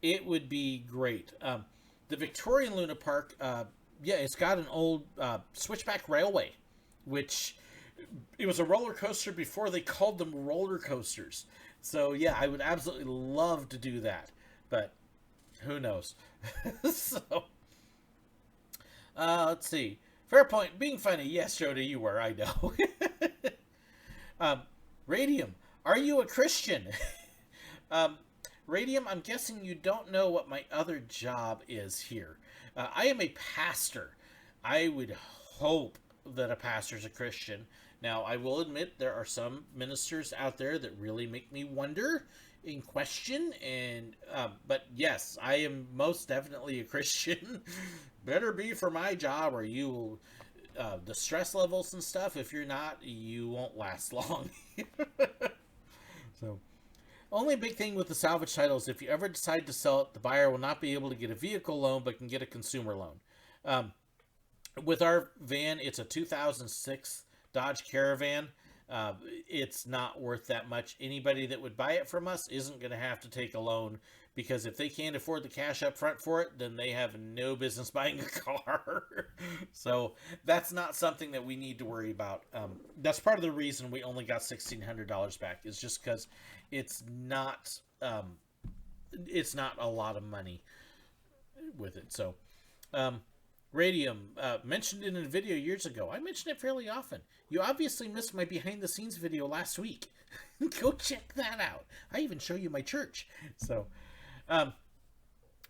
It would be great. The Victorian Luna Park, it's got an old switchback railway, which it was a roller coaster before they called them roller coasters. So, yeah, I would absolutely love to do that. But who knows? So, let's see. Fair point. Being funny. Yes, Jody, you were. I know. Radium, are you a Christian? Radium, I'm guessing you don't know what my other job is here. I am a pastor. I would hope that a pastor's a Christian. Now, I will admit there are some ministers out there that really make me wonder and question, but yes, I am most definitely a Christian. Better be for my job, or you will, the stress levels and stuff, if you're not, you won't last long. So, only big thing with the salvage title is if you ever decide to sell it, the buyer will not be able to get a vehicle loan, but can get a consumer loan. With our van, it's a 2006 Dodge Caravan. It's not worth that much. Anybody that would buy it from us isn't going to have to take a loan, because if they can't afford the cash up front for it, then they have no business buying a car. So that's not something that we need to worry about. That's part of the reason we only got $1,600 back, is just because it's not a lot of money with it. So Radium, mentioned it in a video years ago. I mention it fairly often. You obviously missed my behind the scenes video last week. Go check that out. I even show you my church. So,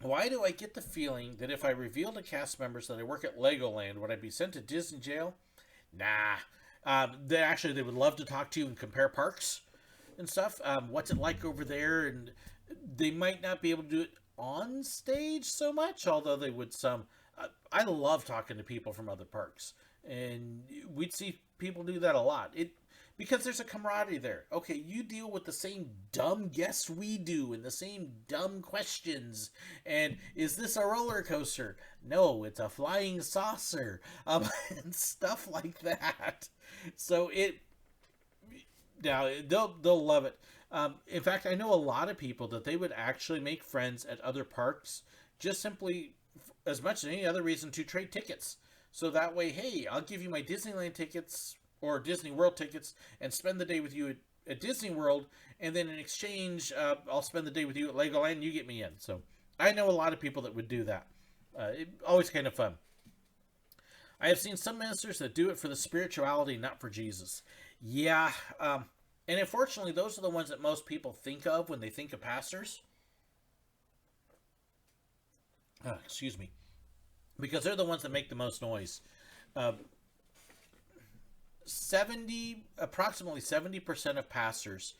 why do I get the feeling that if I revealed to cast members that I work at Legoland, would I be sent to Disney jail? Nah. They would love to talk to you and compare parks and stuff. What's it like over there? And they might not be able to do it on stage so much, although they would some. I love talking to people from other parks, and we'd see people do that a lot. Because there's a camaraderie there. Okay, you deal with the same dumb guests we do, and the same dumb questions. And is this a roller coaster? No, it's a flying saucer, and stuff like that. So they'll love it. In fact, I know a lot of people that they would actually make friends at other parks, just simply, as much as any other reason, to trade tickets. So that way, hey, I'll give you my Disneyland tickets or Disney World tickets and spend the day with you at Disney World, and then in exchange, I'll spend the day with you at Legoland and you get me in. So I know a lot of people that would do that. Always kind of fun. I have seen some ministers that do it for the spirituality, not for Jesus. Yeah, and unfortunately, those are the ones that most people think of when they think of pastors. Excuse me, because they're the ones that make the most noise. Approximately 70% of pastors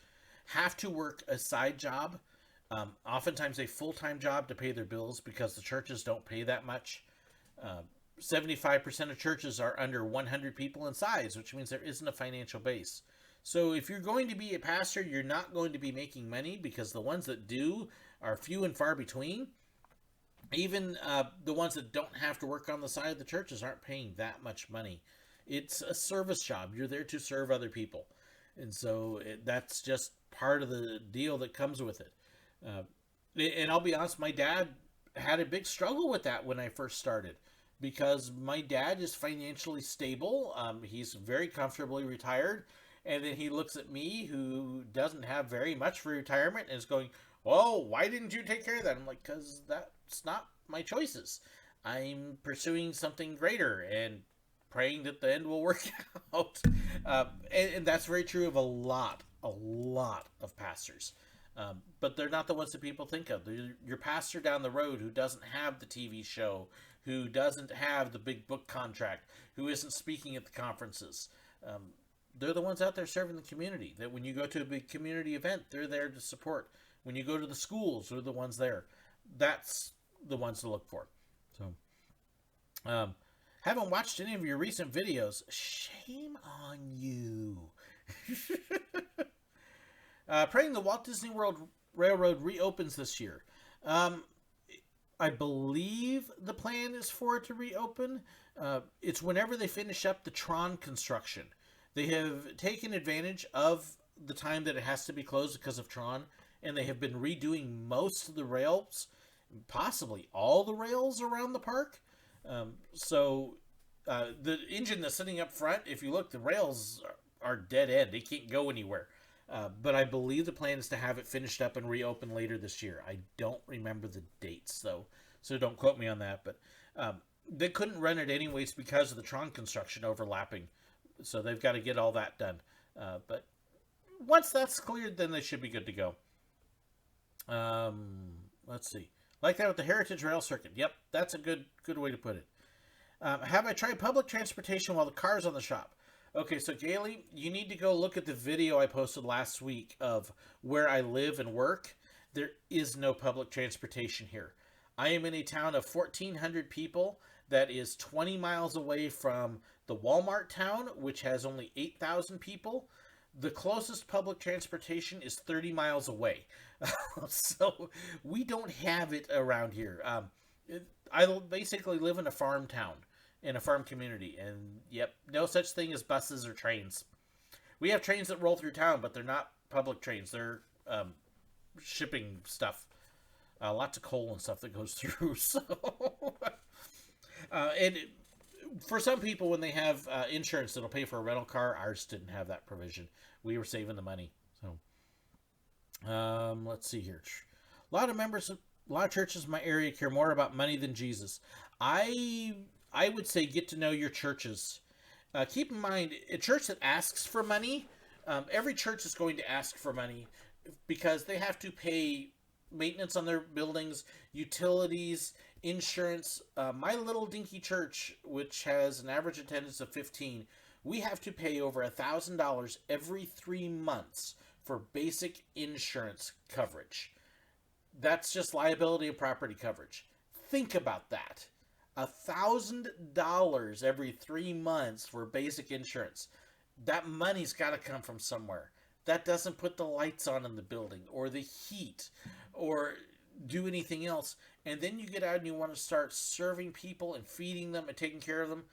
have to work a side job, oftentimes a full-time job, to pay their bills, because the churches don't pay that much. 75% of churches are under 100 people in size, which means there isn't a financial base. So if you're going to be a pastor, you're not going to be making money, because the ones that do are few and far between. Even the ones that don't have to work on the side of the churches aren't paying that much money. It's a service job. You're there to serve other people. And so that's just part of the deal that comes with it. And I'll be honest, my dad had a big struggle with that when I first started, because my dad is financially stable. He's very comfortably retired. And then he looks at me, who doesn't have very much for retirement, and is going, well, why didn't you take care of that? I'm like, because that's not my choices. I'm pursuing something greater and praying that the end will work out. And that's very true of a lot of pastors. But they're not the ones that people think of. They're your pastor down the road who doesn't have the TV show, who doesn't have the big book contract, who isn't speaking at the conferences. They're the ones out there serving the community, that when you go to a big community event, they're there to support. When you go to the schools, they're the ones there. That's the ones to look for. So, haven't watched any of your recent videos. Shame on you. Praying the Walt Disney World Railroad reopens this year. I believe the plan is for it to reopen. It's whenever they finish up the Tron construction. They have taken advantage of the time that it has to be closed because of Tron, and they have been redoing most of the rails, possibly all the rails around the park. So the engine that's sitting up front, if you look, the rails are dead end. They can't go anywhere. But I believe the plan is to have it finished up and reopen later this year. I don't remember the dates, though, so don't quote me on that. But they couldn't run it anyways because of the Tron construction overlapping. So they've got to get all that done. But once that's cleared, then they should be good to go. Let's see. Like that with the Heritage Rail Circuit. Yep, that's a good way to put it. Have I tried public transportation while the car's on the shop? Okay, so Gailey, you need to go look at the video I posted last week of where I live and work. There is no public transportation here. I am in a town of 1,400 people that is 20 miles away from the Walmart town, which has only 8,000 people. The closest public transportation is 30 miles away. So we don't have it around here. I basically live in a farm town, in a farm community, and yep, no such thing as buses or trains. We have trains that roll through town, but they're not public trains. They're shipping stuff. Lots of coal and stuff that goes through. So, and for some people, when they have insurance that'll pay for a rental car, ours didn't have that provision. We were saving the money. So, let's see here. A lot of churches in my area care more about money than Jesus. I would say get to know your churches. Keep in mind, a church that asks for money, every church is going to ask for money because they have to pay maintenance on their buildings, utilities, insurance. My little dinky church, which has an average attendance of 15, we have to pay over $1,000 every 3 months for basic insurance coverage. That's just liability and property coverage. Think about that. $1,000 every 3 months for basic insurance. That money's got to come from somewhere. That doesn't put the lights on in the building or the heat or do anything else. And then you get out and you want to start serving people and feeding them and taking care of them.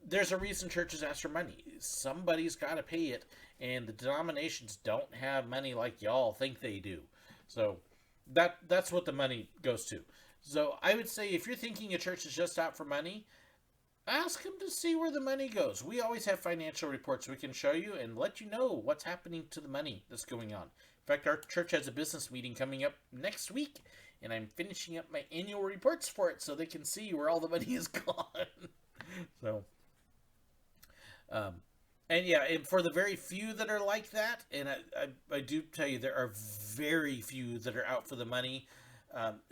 There's a reason churches ask for money. Somebody's got to pay it, and the denominations don't have money like y'all think they do. So that's what the money goes to. So I would say if you're thinking a church is just out for money, ask them to see where the money goes. We always have financial reports we can show you and let you know what's happening to the money that's going on. In fact, our church has a business meeting coming up next week, and I'm finishing up my annual reports for it so they can see where all the money is gone. So, and yeah, and for the very few that are like that, and I do tell you there are very few that are out for the money,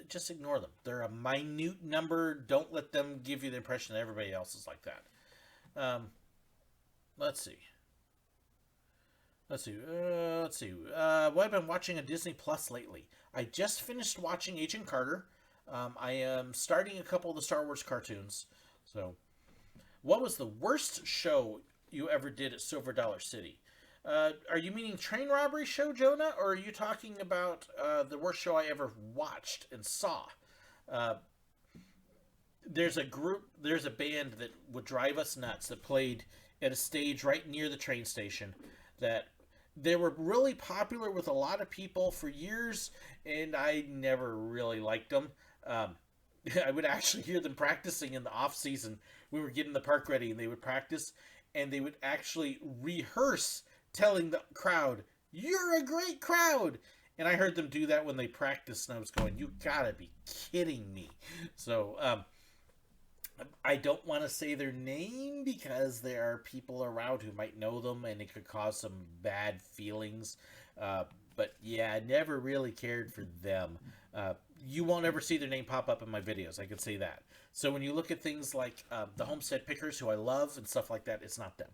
just ignore them. They're a minute number. Don't let them give you the impression that everybody else is like that. Let's see. What I've been watching on Disney Plus lately. I just finished watching Agent Carter. I am starting a couple of the Star Wars cartoons. So, what was the worst show you ever did at Silver Dollar City? Are you meaning Train Robbery Show, Jonah? Or are you talking about the worst show I ever watched and saw? There's a band that would drive us nuts that played at a stage right near the train station that they were really popular with a lot of people for years, and I never really liked them. I would actually hear them practicing in the off season. We were getting the park ready, and they would practice, and they would actually rehearse telling the crowd, "You're a great crowd." And I heard them do that when they practiced, and I was going, "You gotta be kidding me." So, I don't want to say their name because there are people around who might know them, and it could cause some bad feelings. But yeah, I never really cared for them. You won't ever see their name pop up in my videos, I can say that. So when you look at things like the Homestead Pickers, who I love, and stuff like that, it's not them.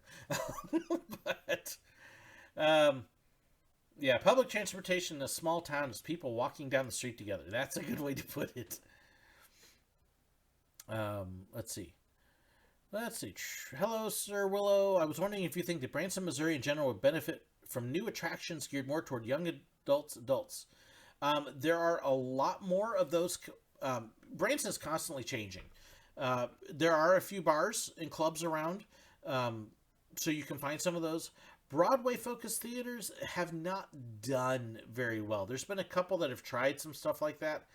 But, yeah, public transportation in a small town is people walking down the street together. That's a good way to put it. Let's see. Hello, SirWillow. I was wondering if you think that Branson, Missouri in general would benefit from new attractions geared more toward young adults. There are a lot more of those. Branson is constantly changing. There are a few bars and clubs around, so you can find some of those. Broadway-focused theaters have not done very well. There's been a couple that have tried some stuff like that.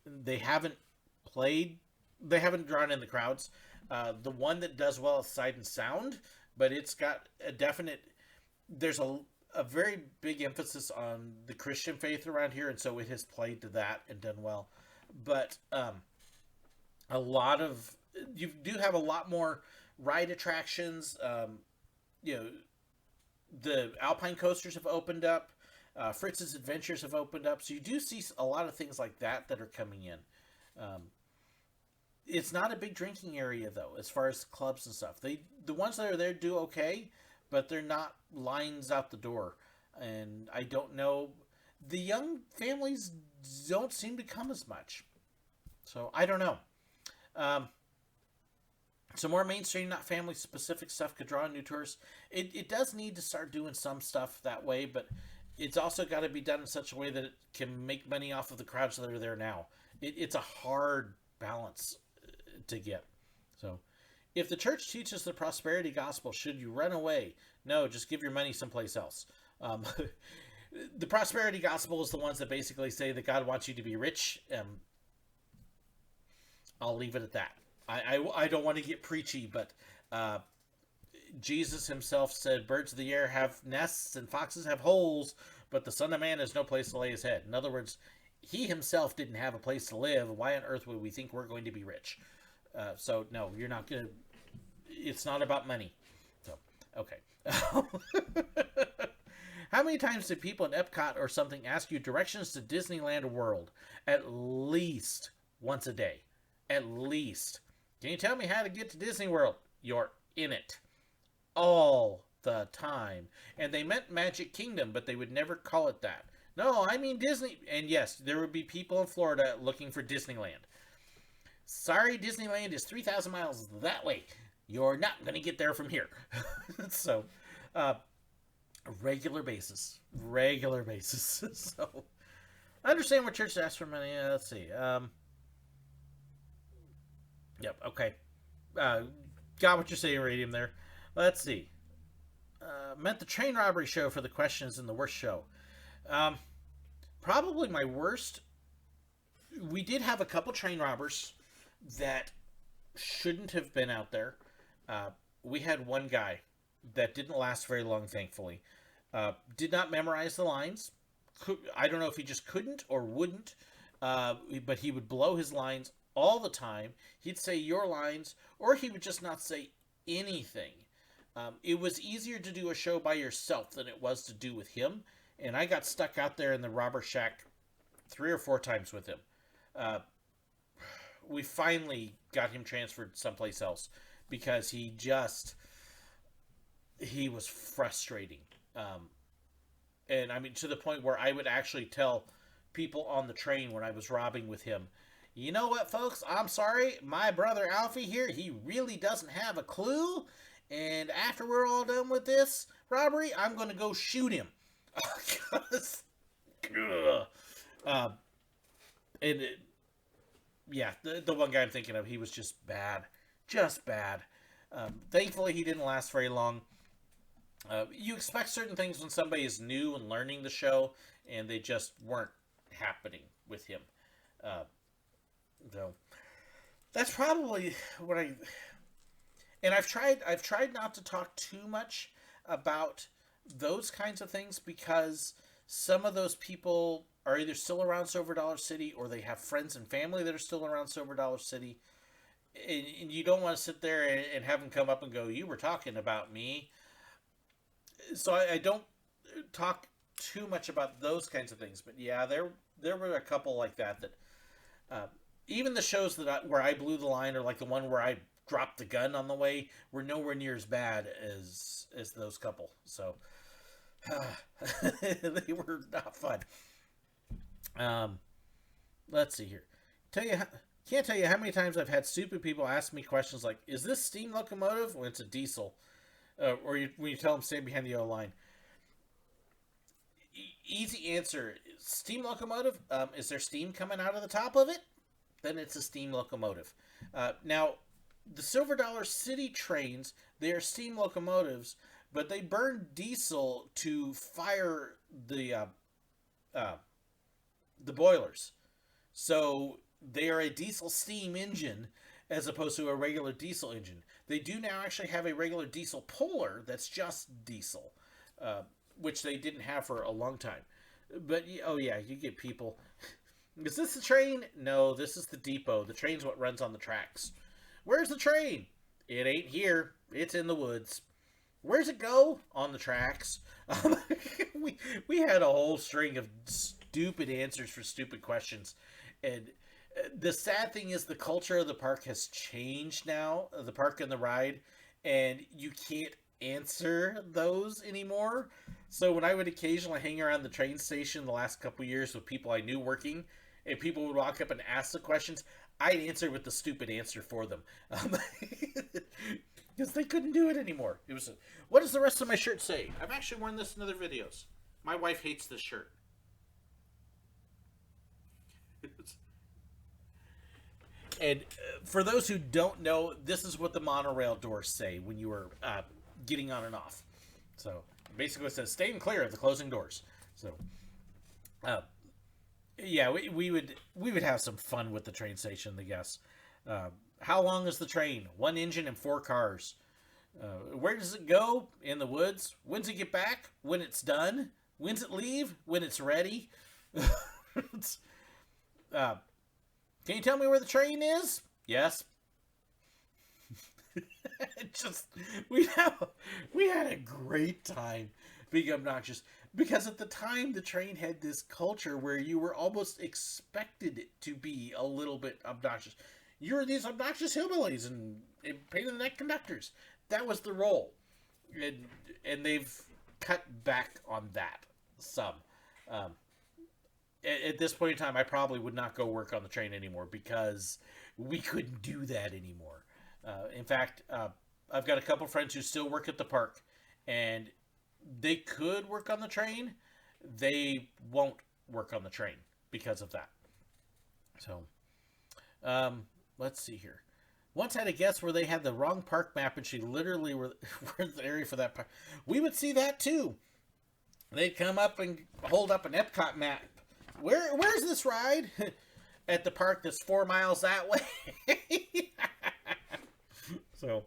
They haven't drawn in the crowds. The one that does well is Sight and Sound, but it's got a definite... There's a very big emphasis on the Christian faith around here, and so it has played to that and done well. But you do have a lot more ride attractions. The Alpine coasters have opened up. Fritz's Adventures have opened up. So you do see a lot of things like that are coming in. It's not a big drinking area, though, as far as clubs and stuff. The ones that are there do okay, but they're not lines out the door. And I don't know. The young families don't seem to come as much. So I don't know. Some more mainstream, not family-specific stuff could draw in new tourists. It does need to start doing some stuff that way, but it's also got to be done in such a way that it can make money off of the crowds that are there now. It's a hard balance to get. So If the church teaches the prosperity gospel, should you run away? No, just give your money someplace else. The prosperity gospel is the ones that basically say that God wants you to be rich. I'll leave it at that. I don't want to get preachy, but Jesus himself said, birds of the air have nests and foxes have holes, but the Son of Man has no place to lay his head. In other words, he himself didn't have a place to live. Why on earth would we think we're going to be rich? So, no, you're not going to... It's not about money. So, okay. How many times did people in Epcot or something ask you directions to Disneyland World? At least once a day. At least. Can you tell me how to get to Disney World? You're in it. All the time. And they meant Magic Kingdom, but they would never call it that. No, I mean Disney. And yes, there would be people in Florida looking for Disneyland. Sorry, Disneyland is 3,000 miles that way. You're not going to get there from here. So, regular basis. Regular basis. So, I understand what church asks for money. Let's see. Yep, okay. Got what you're saying, Radium, there. Let's see. Meant the train robbery show for the questions and the worst show. Probably my worst. We did have a couple train robbers that shouldn't have been out there. We had one guy that didn't last very long, thankfully. Did not memorize the lines. I don't know if he just couldn't or wouldn't, but he would blow his lines all the time. He'd say your lines, or he would just not say anything. It was easier to do a show by yourself than it was to do with him, and I got stuck out there in the robber shack 3 or 4 times with him. We finally got him transferred someplace else because he was frustrating. And I mean, to the point where I would actually tell people on the train when I was robbing with him, you know what, folks, I'm sorry, my brother Alfie here, he really doesn't have a clue, and after we're all done with this robbery, I'm going to go shoot him. The one guy I'm thinking of, he was just bad. Just bad. Thankfully, he didn't last very long. You expect certain things when somebody is new and learning the show, and they just weren't happening with him. So that's probably what and I've tried not to talk too much about those kinds of things because some of those people are either still around Silver Dollar City or they have friends and family that are still around Silver Dollar City. And you don't want to sit there and have them come up and go, you were talking about me. So I don't talk too much about those kinds of things. But yeah, there were a couple like that even the shows where I blew the line, or like the one where I dropped the gun on the way, were nowhere near as bad as those couple. So they were not fun. Let's see here. Can't tell you how many times I've had stupid people ask me questions like, "Is this steam locomotive?" when it's a diesel, or when you tell them stay behind the yellow line. Easy answer: steam locomotive. Is there steam coming out of the top of it? Then it's a steam locomotive. Now, the Silver Dollar City trains, they are steam locomotives, but they burn diesel to fire the boilers. So they are a diesel steam engine as opposed to a regular diesel engine. They do now actually have a regular diesel puller that's just diesel, which they didn't have for a long time. But, oh yeah, you get people... Is this the train? No, this is the depot. The train's what runs on the tracks. Where's the train? It ain't here. It's in the woods. Where's it go? On the tracks. We had a whole string of stupid answers for stupid questions. And the sad thing is the culture of the park has changed now, the park and the ride, and you can't answer those anymore. So when I would occasionally hang around the train station the last couple years with people I knew working, and people would walk up and ask the questions, I'd answer with the stupid answer for them. Because they couldn't do it anymore. It was, what does the rest of my shirt say? I've actually worn this in other videos. My wife hates this shirt. And for those who don't know, this is what the monorail doors say when you are getting on and off. So basically it says, staying clear of the closing doors. So, yeah, we would have some fun with the train station, I guess. How long is the train? 1 engine and 4 cars. Where does it go? In the woods. When's it get back? When it's done. When's it leave? When it's ready. Can you tell me where the train is? Yes. Just we had a great time being obnoxious, because at the time the train had this culture where you were almost expected to be a little bit obnoxious. You were these obnoxious hillbillies and pain in the neck conductors. That was the role, and they've cut back on that some. At this point in time, I probably would not go work on the train anymore because we couldn't do that anymore. In fact, I've got a couple friends who still work at the park, and they could work on the train. They won't work on the train because of that. So, let's see here. Once had a guest where they had the wrong park map, and she literally were the area for that park. We would see that too. They'd come up and hold up an Epcot map. Where's this ride? At the park that's 4 miles that way. So,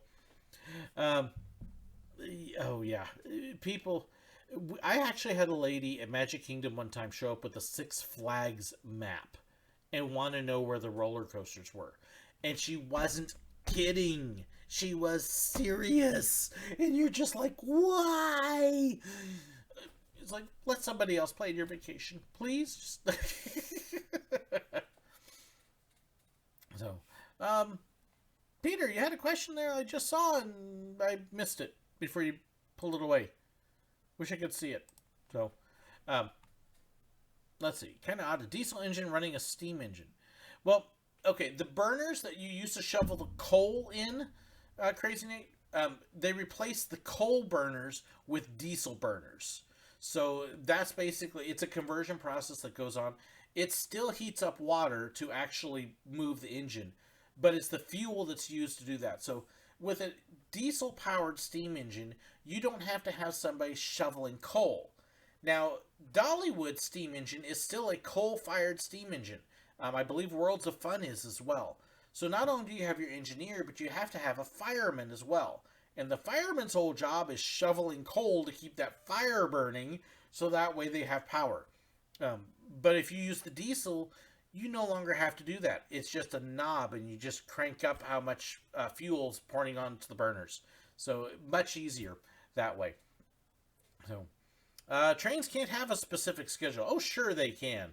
oh yeah, people. I actually had a lady at Magic Kingdom one time show up with a Six Flags map and want to know where the roller coasters were, and she wasn't kidding. She was serious, and you're just like, why? It's like, let somebody else plan your vacation, please. So, Peter, you had a question there I just saw and I missed it before you pulled it away. Wish I could see it. So, let's see. Kind of odd. A diesel engine running a steam engine. Well, okay, the burners that you used to shovel the coal in, Crazy Nate, they replaced the coal burners with diesel burners. So that's basically, it's a conversion process that goes on. It still heats up water to actually move the engine, but it's the fuel that's used to do that. So with a diesel-powered steam engine, you don't have to have somebody shoveling coal. Now, Dollywood's steam engine is still a coal-fired steam engine. I believe Worlds of Fun is as well. So not only do you have your engineer, but you have to have a fireman as well. And the fireman's whole job is shoveling coal to keep that fire burning, so that way they have power. But if you use the diesel, you no longer have to do that. It's just a knob, and you just crank up how much fuel's pouring onto the burners. So much easier that way. So trains can't have a specific schedule. Oh, sure they can.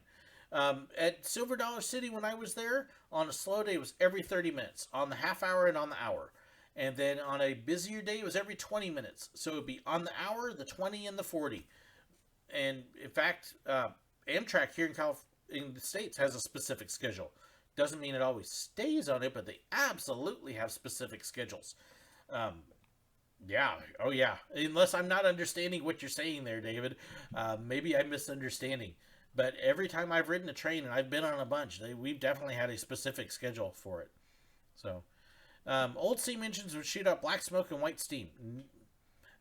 At Silver Dollar City when I was there, on a slow day it was every 30 minutes, on the half hour and on the hour. And then on a busier day, it was every 20 minutes. So it would be on the hour, the 20, and the 40. And in fact, Amtrak here in the States has a specific schedule. Doesn't mean it always stays on it, but they absolutely have specific schedules. Yeah, oh yeah. Unless I'm not understanding what you're saying there, David. Maybe I'm misunderstanding. But every time I've ridden a train, and I've been on a bunch, we've definitely had a specific schedule for it. So... old steam engines would shoot out black smoke and white steam.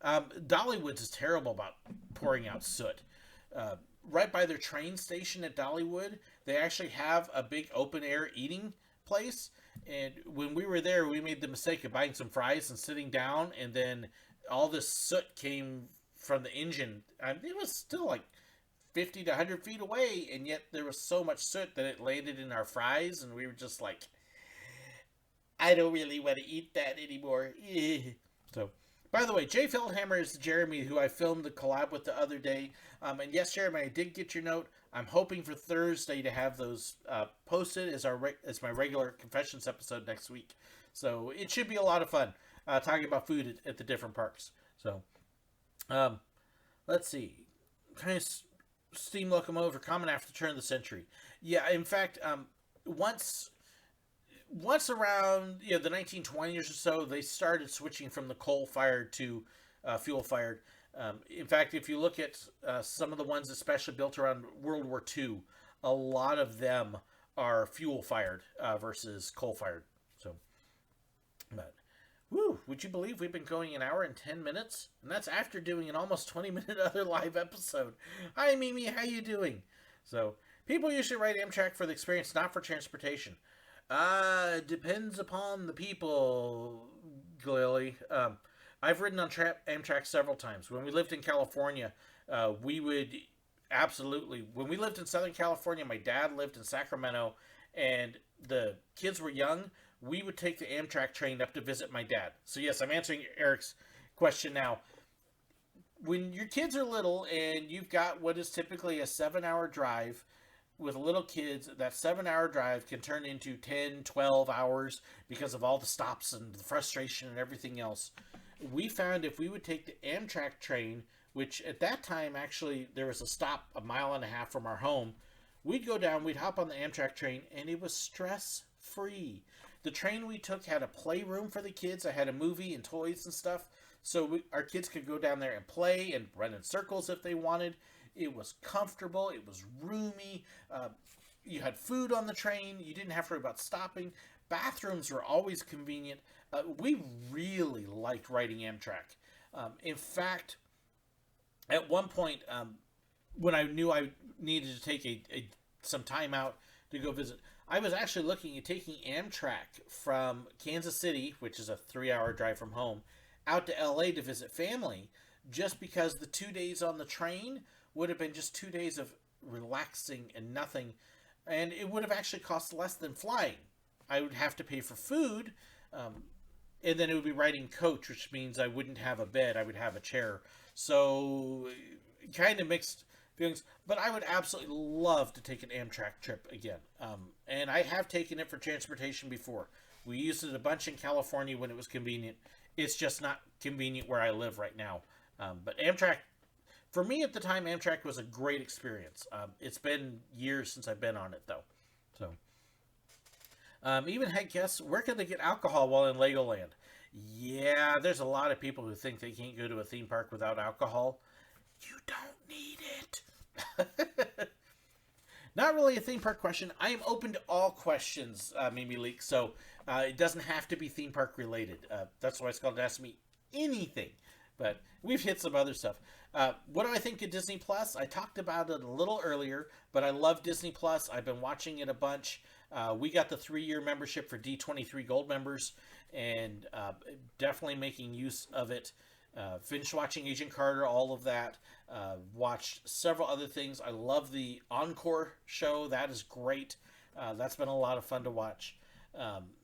Dollywood's is terrible about pouring out soot. Right by their train station at Dollywood, they actually have a big open air eating place. And when we were there, we made the mistake of buying some fries and sitting down, and then all this soot came from the engine. It was still like 50 to 100 feet away, and yet there was so much soot that it landed in our fries, and we were just like, I don't really want to eat that anymore. So, by the way, Jay Feldhammer is Jeremy, who I filmed the collab with the other day. And yes, Jeremy, I did get your note. I'm hoping for Thursday to have those posted as my regular Confessions episode next week. So it should be a lot of fun talking about food at the different parks. So, let's see. Kind of steam locomotive common after the turn of the century. Yeah, in fact, once around the 1920s or so, they started switching from the coal-fired to fuel-fired. In fact, if you look at some of the ones especially built around World War II, a lot of them are fuel fired versus coal fired. So, but woo, would you believe we've been going an hour and 10 minutes? And that's after doing an almost 20-minute other live episode. Hi, Mimi, how you doing? So, people usually ride Amtrak for the experience, not for transportation. Depends upon the people, Lily. I've ridden on Amtrak several times. When we lived in California, we would absolutely... When we lived in Southern California, my dad lived in Sacramento, and the kids were young. We would take the Amtrak train up to visit my dad. So yes, I'm answering Eric's question now. When your kids are little and you've got what is typically a 7-hour drive with little kids, that 7-hour drive can turn into 10, 12 hours because of all the stops and the frustration and everything else. We found if we would take the Amtrak train, which at that time actually there was a stop 1.5 miles from our home, we'd go down, we'd hop on the Amtrak train, and it was stress-free. The train we took had a playroom for the kids. I had a movie and toys and stuff. So our kids could go down there and play and run in circles if they wanted. It was comfortable. It was roomy. You had food on the train. You didn't have to worry about stopping. Bathrooms were always convenient. We really liked riding Amtrak. In fact, at one point, when I knew I needed to take some time out to go visit, I was actually looking at taking Amtrak from Kansas City, which is a 3-hour drive from home, out to LA to visit family, just because the 2 days on the train would have been just 2 days of relaxing and nothing, and it would have actually cost less than flying. I would have to pay for food, and then it would be riding coach, which means I wouldn't have a bed, I would have a chair. So, kind of mixed feelings, but I would absolutely love to take an Amtrak trip again. And I have taken it for transportation before. We used it a bunch in California when it was convenient. It's just not convenient where I live right now. But Amtrak, for me at the time, Amtrak was a great experience. It's been years since I've been on it, though. So, even had guests, where can they get alcohol while in Legoland? Yeah, there's a lot of people who think they can't go to a theme park without alcohol. You don't need it. Not really a theme park question. I am open to all questions, Mimi Leak, so it doesn't have to be theme park related. That's why it's called Ask Me Anything. But we've hit some other stuff. What do I think of Disney Plus? I talked about it a little earlier, but I love Disney Plus. I've been watching it a bunch. We got the 3-year membership for D23 Gold members, and definitely making use of it. Finished watching Agent Carter, all of that. Watched several other things. I love the Encore show. That is great. That's been a lot of fun to watch.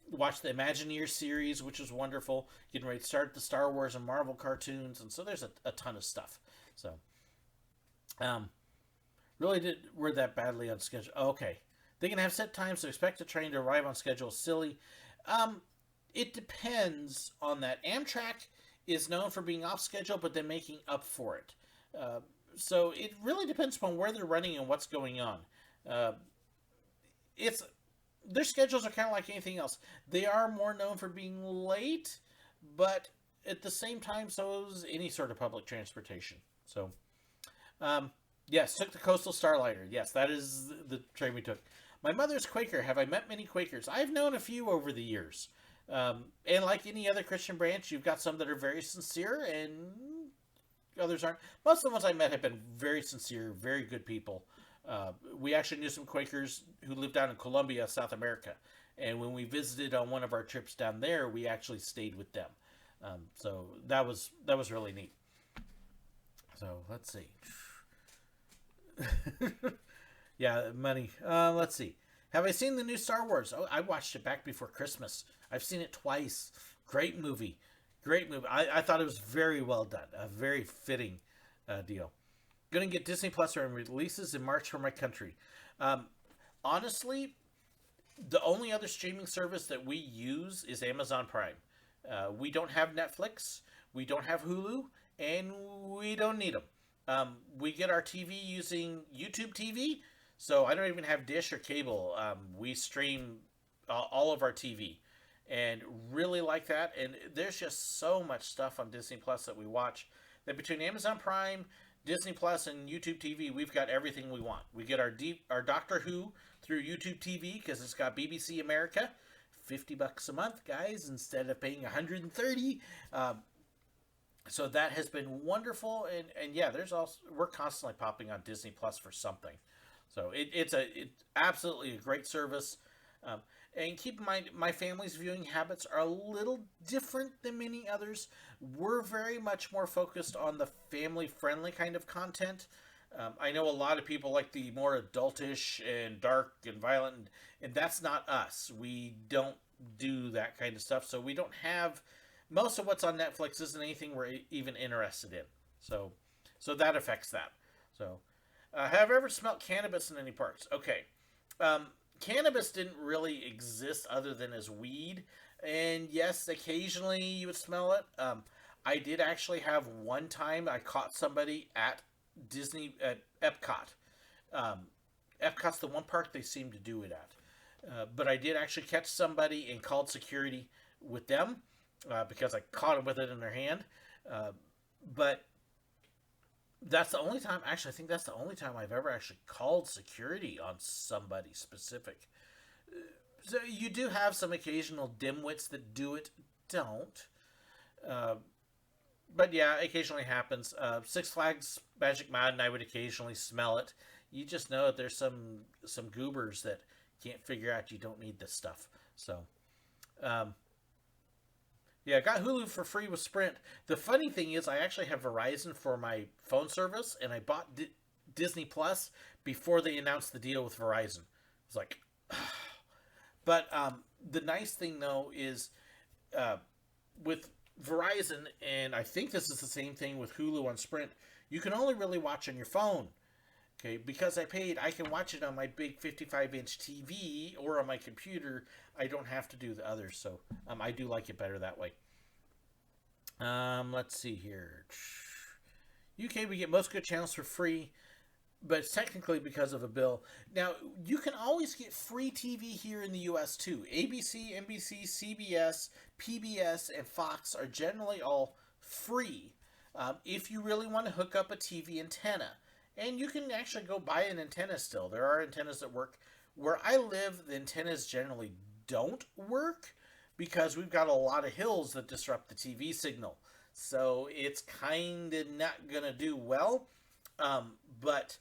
Watched the Imagineer series, which was wonderful. Getting ready to start the Star Wars and Marvel cartoons, and so there's a ton of stuff. So, really did word that badly on schedule. Okay. They can have set times to expect a train to arrive on schedule. Silly. It depends on that. Amtrak is known for being off schedule, but then making up for it. So it really depends upon where they're running and what's going on. Their schedules are kind of like anything else. They are more known for being late, but at the same time, so is any sort of public transportation. So, yes, took the Coastal Starlighter. Yes, that is the train we took. My mother's Quaker. Have I met many Quakers? I've known a few over the years. And like any other Christian branch, you've got some that are very sincere and others aren't. Most of the ones I met have been very sincere, very good people. We actually knew some Quakers who lived down in Colombia, South America. And when we visited on one of our trips down there, we actually stayed with them. So that was really neat. So let's see. Yeah, money. Let's see. Have I seen the new Star Wars? Oh, I watched it back before Christmas. I've seen it twice. Great movie. Great movie. I thought it was very well done. A very fitting deal. Going to get Disney Plus and releases in March for my country. Honestly, the only other streaming service that we use is Amazon Prime. We don't have Netflix. We don't have Hulu. And we don't need them. We get our TV using YouTube TV. So I don't even have Dish or cable. We stream all of our TV. And really like that. And there's just so much stuff on Disney Plus that we watch. That between Amazon Prime, Disney Plus and YouTube TV, we've got everything we want. We get our Doctor Who through YouTube TV because it's got BBC America. $50 a month, guys, instead of paying $130. So that has been wonderful, and yeah, we're constantly popping on Disney Plus for something. So it's absolutely a great service. And keep in mind, my family's viewing habits are a little different than many others. We're very much more focused on the family-friendly kind of content. I know a lot of people like the more adultish and dark and violent, and that's not us. We don't do that kind of stuff, so we don't have... Most of what's on Netflix isn't anything we're even interested in. So that affects that. So, have you ever smelled cannabis in any parks? Okay. Cannabis didn't really exist other than as weed. And yes, occasionally you would smell it. I did actually have one time I caught somebody at Epcot. Epcot's the one park they seem to do it at. But I did actually catch somebody and called security with them because I caught them with it in their hand. But that's the only time, actually, I think that's the only time I've ever actually called security on somebody specific. So you do have some occasional dimwits that do it, don't. But yeah, occasionally happens. Six Flags Magic Mountain, I would occasionally smell it. You just know that there's some goobers that can't figure out you don't need this stuff. So, yeah, I got Hulu for free with Sprint. The funny thing is I actually have Verizon for my phone service, and I bought Disney Plus before they announced the deal with Verizon. It's like... But the nice thing, though, is with Verizon, and I think this is the same thing with Hulu on Sprint, you can only really watch on your phone. Okay, because I paid, I can watch it on my big 55-inch TV or on my computer. I don't have to do the others, so I do like it better that way. Let's see here. UK, we get most good channels for free, but it's technically because of a bill. Now, you can always get free TV here in the U.S. too. ABC, NBC, CBS, PBS, and Fox are generally all free if you really want to hook up a TV antenna. And you can actually go buy an antenna still. There are antennas that work. Where I live, the antennas generally don't work because we've got a lot of hills that disrupt the TV signal. So it's kind of not going to do well. But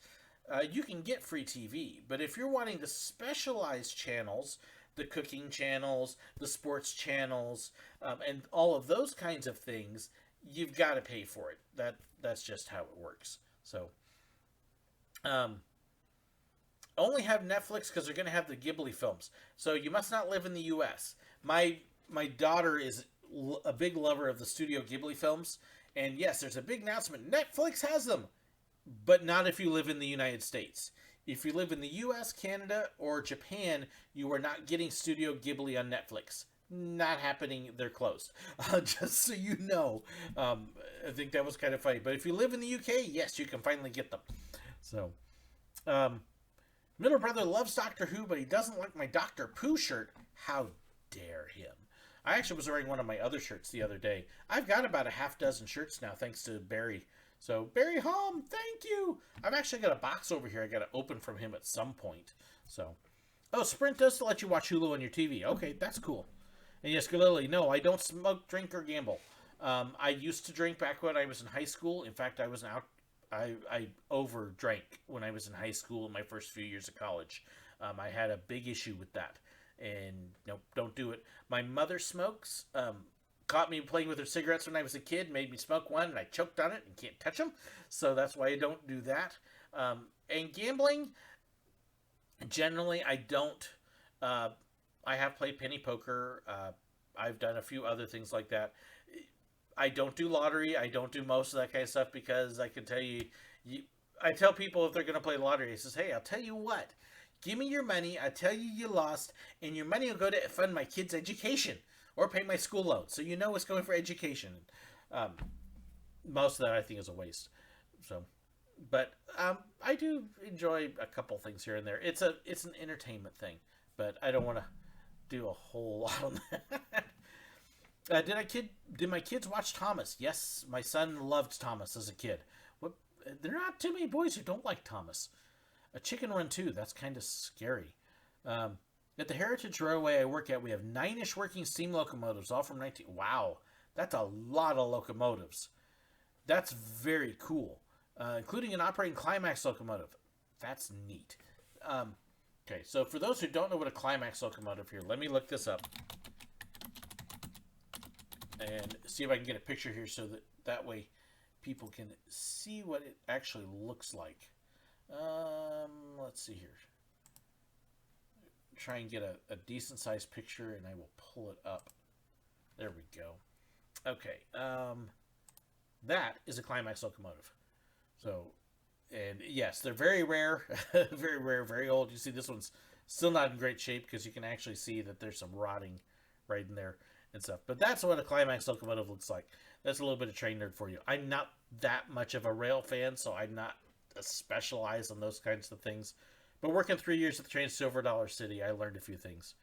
you can get free TV. But if you're wanting the specialized channels, the cooking channels, the sports channels, and all of those kinds of things, you've got to pay for it. That's just how it works. So, only have Netflix because they're going to have the Ghibli films. So you must not live in the U.S. My daughter is a big lover of the Studio Ghibli films. And yes, there's a big announcement. Netflix has them. But not if you live in the United States. If you live in the U.S., Canada, or Japan, you are not getting Studio Ghibli on Netflix. Not happening. They're closed. Just so you know. I think that was kind of funny. But if you live in the U.K., yes, you can finally get them. So, middle brother loves Doctor Who, but he doesn't like my Dr. Pooh shirt. How dare him. I actually was wearing one of my other shirts the other day. I've got about a half dozen shirts now, thanks to Barry. So, Barry Hom, thank you. I've actually got a box over here I got to open from him at some point. So, oh, Sprint does let you watch Hulu on your TV. Okay, that's cool. And yes, Lily, no, I don't smoke, drink, or gamble. I used to drink back when I was in high school. In fact, I over drank when I was in high school in my first few years of college. I had a big issue with that. And, nope, don't do it. My mother smokes. Caught me playing with her cigarettes when I was a kid, made me smoke one, and I choked on it and can't touch them. So that's why I don't do that. And gambling, generally I don't. I have played penny poker. I've done a few other things like that. I don't do lottery. I don't do most of that kind of stuff because I can tell you I tell people if they're going to play lottery, I says, hey, I'll tell you what. Give me your money. I tell you lost, and your money will go to fund my kids' education. Or pay my school loan, so you know it's going for education. Most of that I think is a waste. So, but I do enjoy a couple things here and there. It's an entertainment thing, but I don't want to do a whole lot on that. Did my kids watch Thomas? Yes, my son loved Thomas as a kid. there are not too many boys who don't like Thomas. A Chicken Run too. That's kind of scary. At the Heritage Railway I work at, we have 9-ish working steam locomotives, all from 19... Wow, that's a lot of locomotives. That's very cool. Including an operating Climax locomotive. That's neat. Okay, so for those who don't know what a Climax locomotive here, let me look this up. And see if I can get a picture here so that way people can see what it actually looks like. Let's see here. Try and get a decent sized picture and I will pull it up. There we go. Okay. That is a Climax locomotive. So, and yes, they're very rare, very rare, very old. You see this one's still not in great shape because you can actually see that there's some rotting right in there and stuff. But that's what a Climax locomotive looks like. That's a little bit of train nerd for you. I'm not that much of a rail fan, so I'm not specialized on those kinds of things. But working 3 years at the train Silver Dollar City, I learned a few things.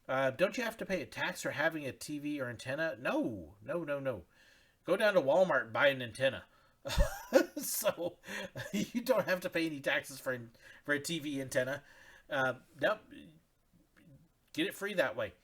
Don't you have to pay a tax for having a TV or antenna? No. Go down to Walmart and buy an antenna. So you don't have to pay any taxes for a TV antenna. Nope. Get it free that way.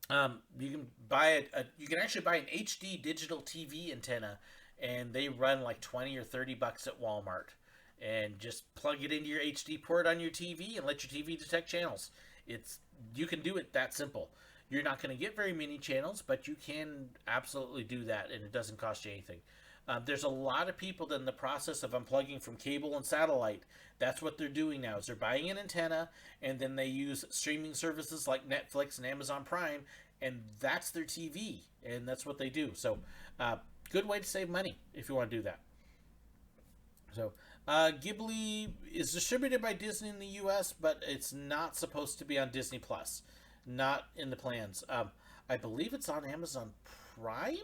You can buy you can actually buy an HD digital TV antenna, and they run like $20 or $30 at Walmart. And just plug it into your HD port on your TV and let your TV detect channels. You can do it that simple. You're not going to get very many channels, but you can absolutely do that, and it doesn't cost you anything. There's a lot of people that in the process of unplugging from cable and satellite. That's what they're doing now, is they're buying an antenna, and then they use streaming services like Netflix and Amazon Prime, and that's their TV, and that's what they do. So, good way to save money if you want to do that. So, Ghibli is distributed by Disney in the U.S., but it's not supposed to be on Disney Plus. Not in the plans. I believe it's on Amazon Prime,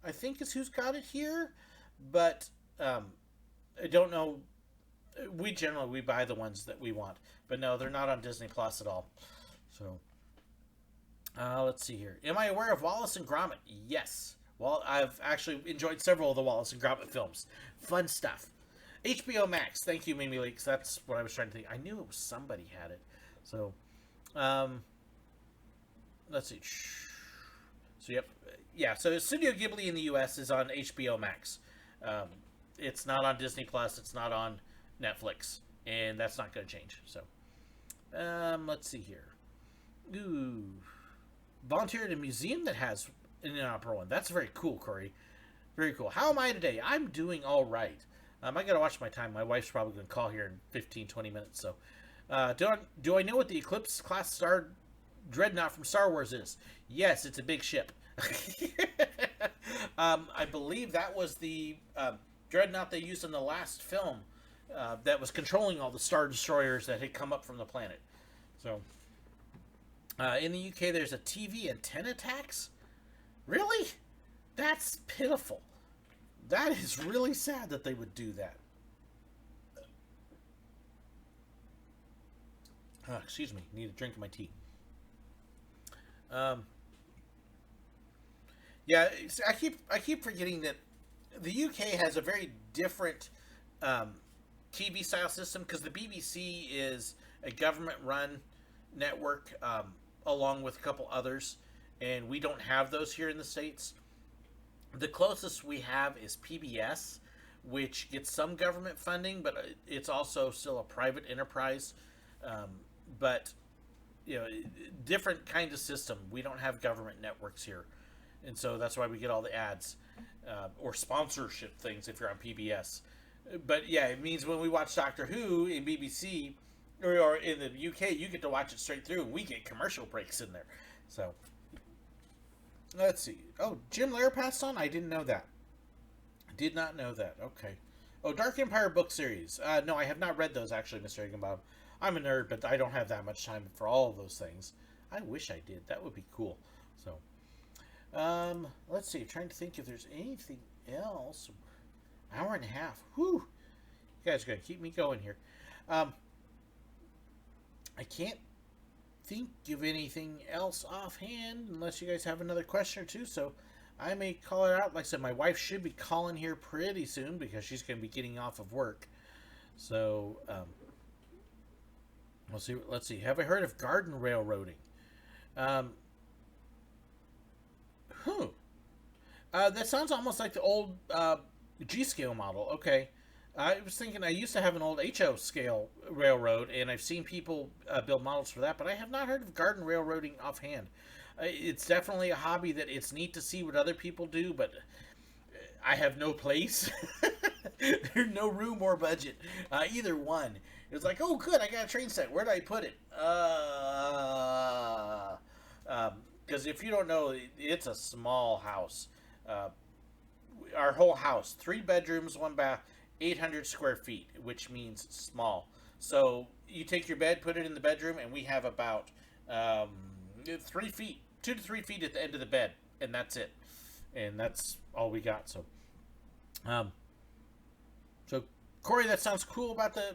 I think is who's got it here. But I don't know. We buy the ones that we want. But no, they're not on Disney Plus at all. So, let's see here. Am I aware of Wallace and Gromit? Yes. Well, I've actually enjoyed several of the Wallace and Gromit films. Fun stuff. HBO Max. Thank you, Mimi Leaks. That's what I was trying to think. I knew it was somebody had it. So, let's see. So, yep. Yeah, so Studio Ghibli in the U.S. is on HBO Max. It's not on Disney Plus. It's not on Netflix. And that's not going to change. So, let's see here. Ooh. Volunteer at a museum that has an opera one. That's very cool, Corey. Very cool. How am I today? I'm doing all right. I got to watch my time. My wife's probably going to call here in 15, 20 minutes. So, do I know what the Eclipse class star dreadnought from Star Wars is? Yes, it's a big ship. I believe that was the dreadnought they used in the last film that was controlling all the Star Destroyers that had come up from the planet. So, in the UK, there's a TV antenna tax? Really? That's pitiful. That is really sad that they would do that. Excuse me. Need a drink of my tea. Yeah, I keep forgetting that the UK has a very different TV style system because the BBC is a government-run network along with a couple others, and we don't have those here in the States. The closest we have is PBS, which gets some government funding, but it's also still a private enterprise. But, you know, different kind of system. We don't have government networks here. And so that's why we get all the ads or sponsorship things if you're on PBS. But, yeah, it means when we watch Doctor Who in BBC or in the UK, you get to watch it straight through, and we get commercial breaks in there. So, let's see. Oh, Jim Lair passed on? I didn't know that. Did not know that. Okay. Oh, Dark Empire book series. No, I have not read those, actually, Mr. Higginbotham. I'm a nerd, but I don't have that much time for all of those things. I wish I did. That would be cool. So, let's see. Trying to think if there's anything else. Hour and a half. Whew. You guys are going to keep me going here. I can't think of anything else offhand unless you guys have another question or two. So, I may call it out. Like I said, my wife should be calling here pretty soon because she's going to be getting off of work. So, we'll see. Let's see. Have I heard of garden railroading? That sounds almost like the old G-scale model. Okay. I was thinking I used to have an old HO scale railroad, and I've seen people build models for that, but I have not heard of garden railroading offhand. It's definitely a hobby that it's neat to see what other people do, but I have no place. There's no room or budget. Either one. It's like, oh, good, I got a train set. Where do I put it? Because if you don't know, it's a small house. Our whole house, 3 bedrooms, 1 bath, 800 square feet, which means small. So you take your bed, put it in the bedroom, and we have about 3 feet, 2 to 3 feet at the end of the bed, and that's it. And that's all we got. So, Corey, that sounds cool about the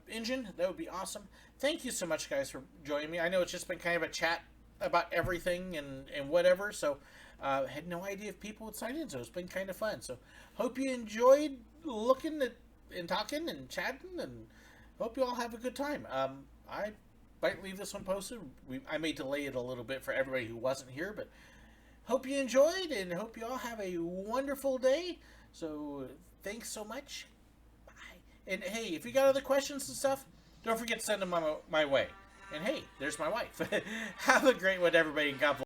engine. That would be awesome. Thank you so much, guys, for joining me. I know it's just been kind of a chat about everything and whatever. So, had no idea if people would sign in. So it's been kind of fun. So, hope you enjoyed looking at and talking and chatting, and hope you all have a good time. I might leave this one posted. I may delay it a little bit for everybody who wasn't here, but hope you enjoyed and hope you all have a wonderful day. So thanks so much. Bye. And hey, if you got other questions and stuff, don't forget to send them my way. And hey, there's my wife. Have a great one, everybody, and God bless.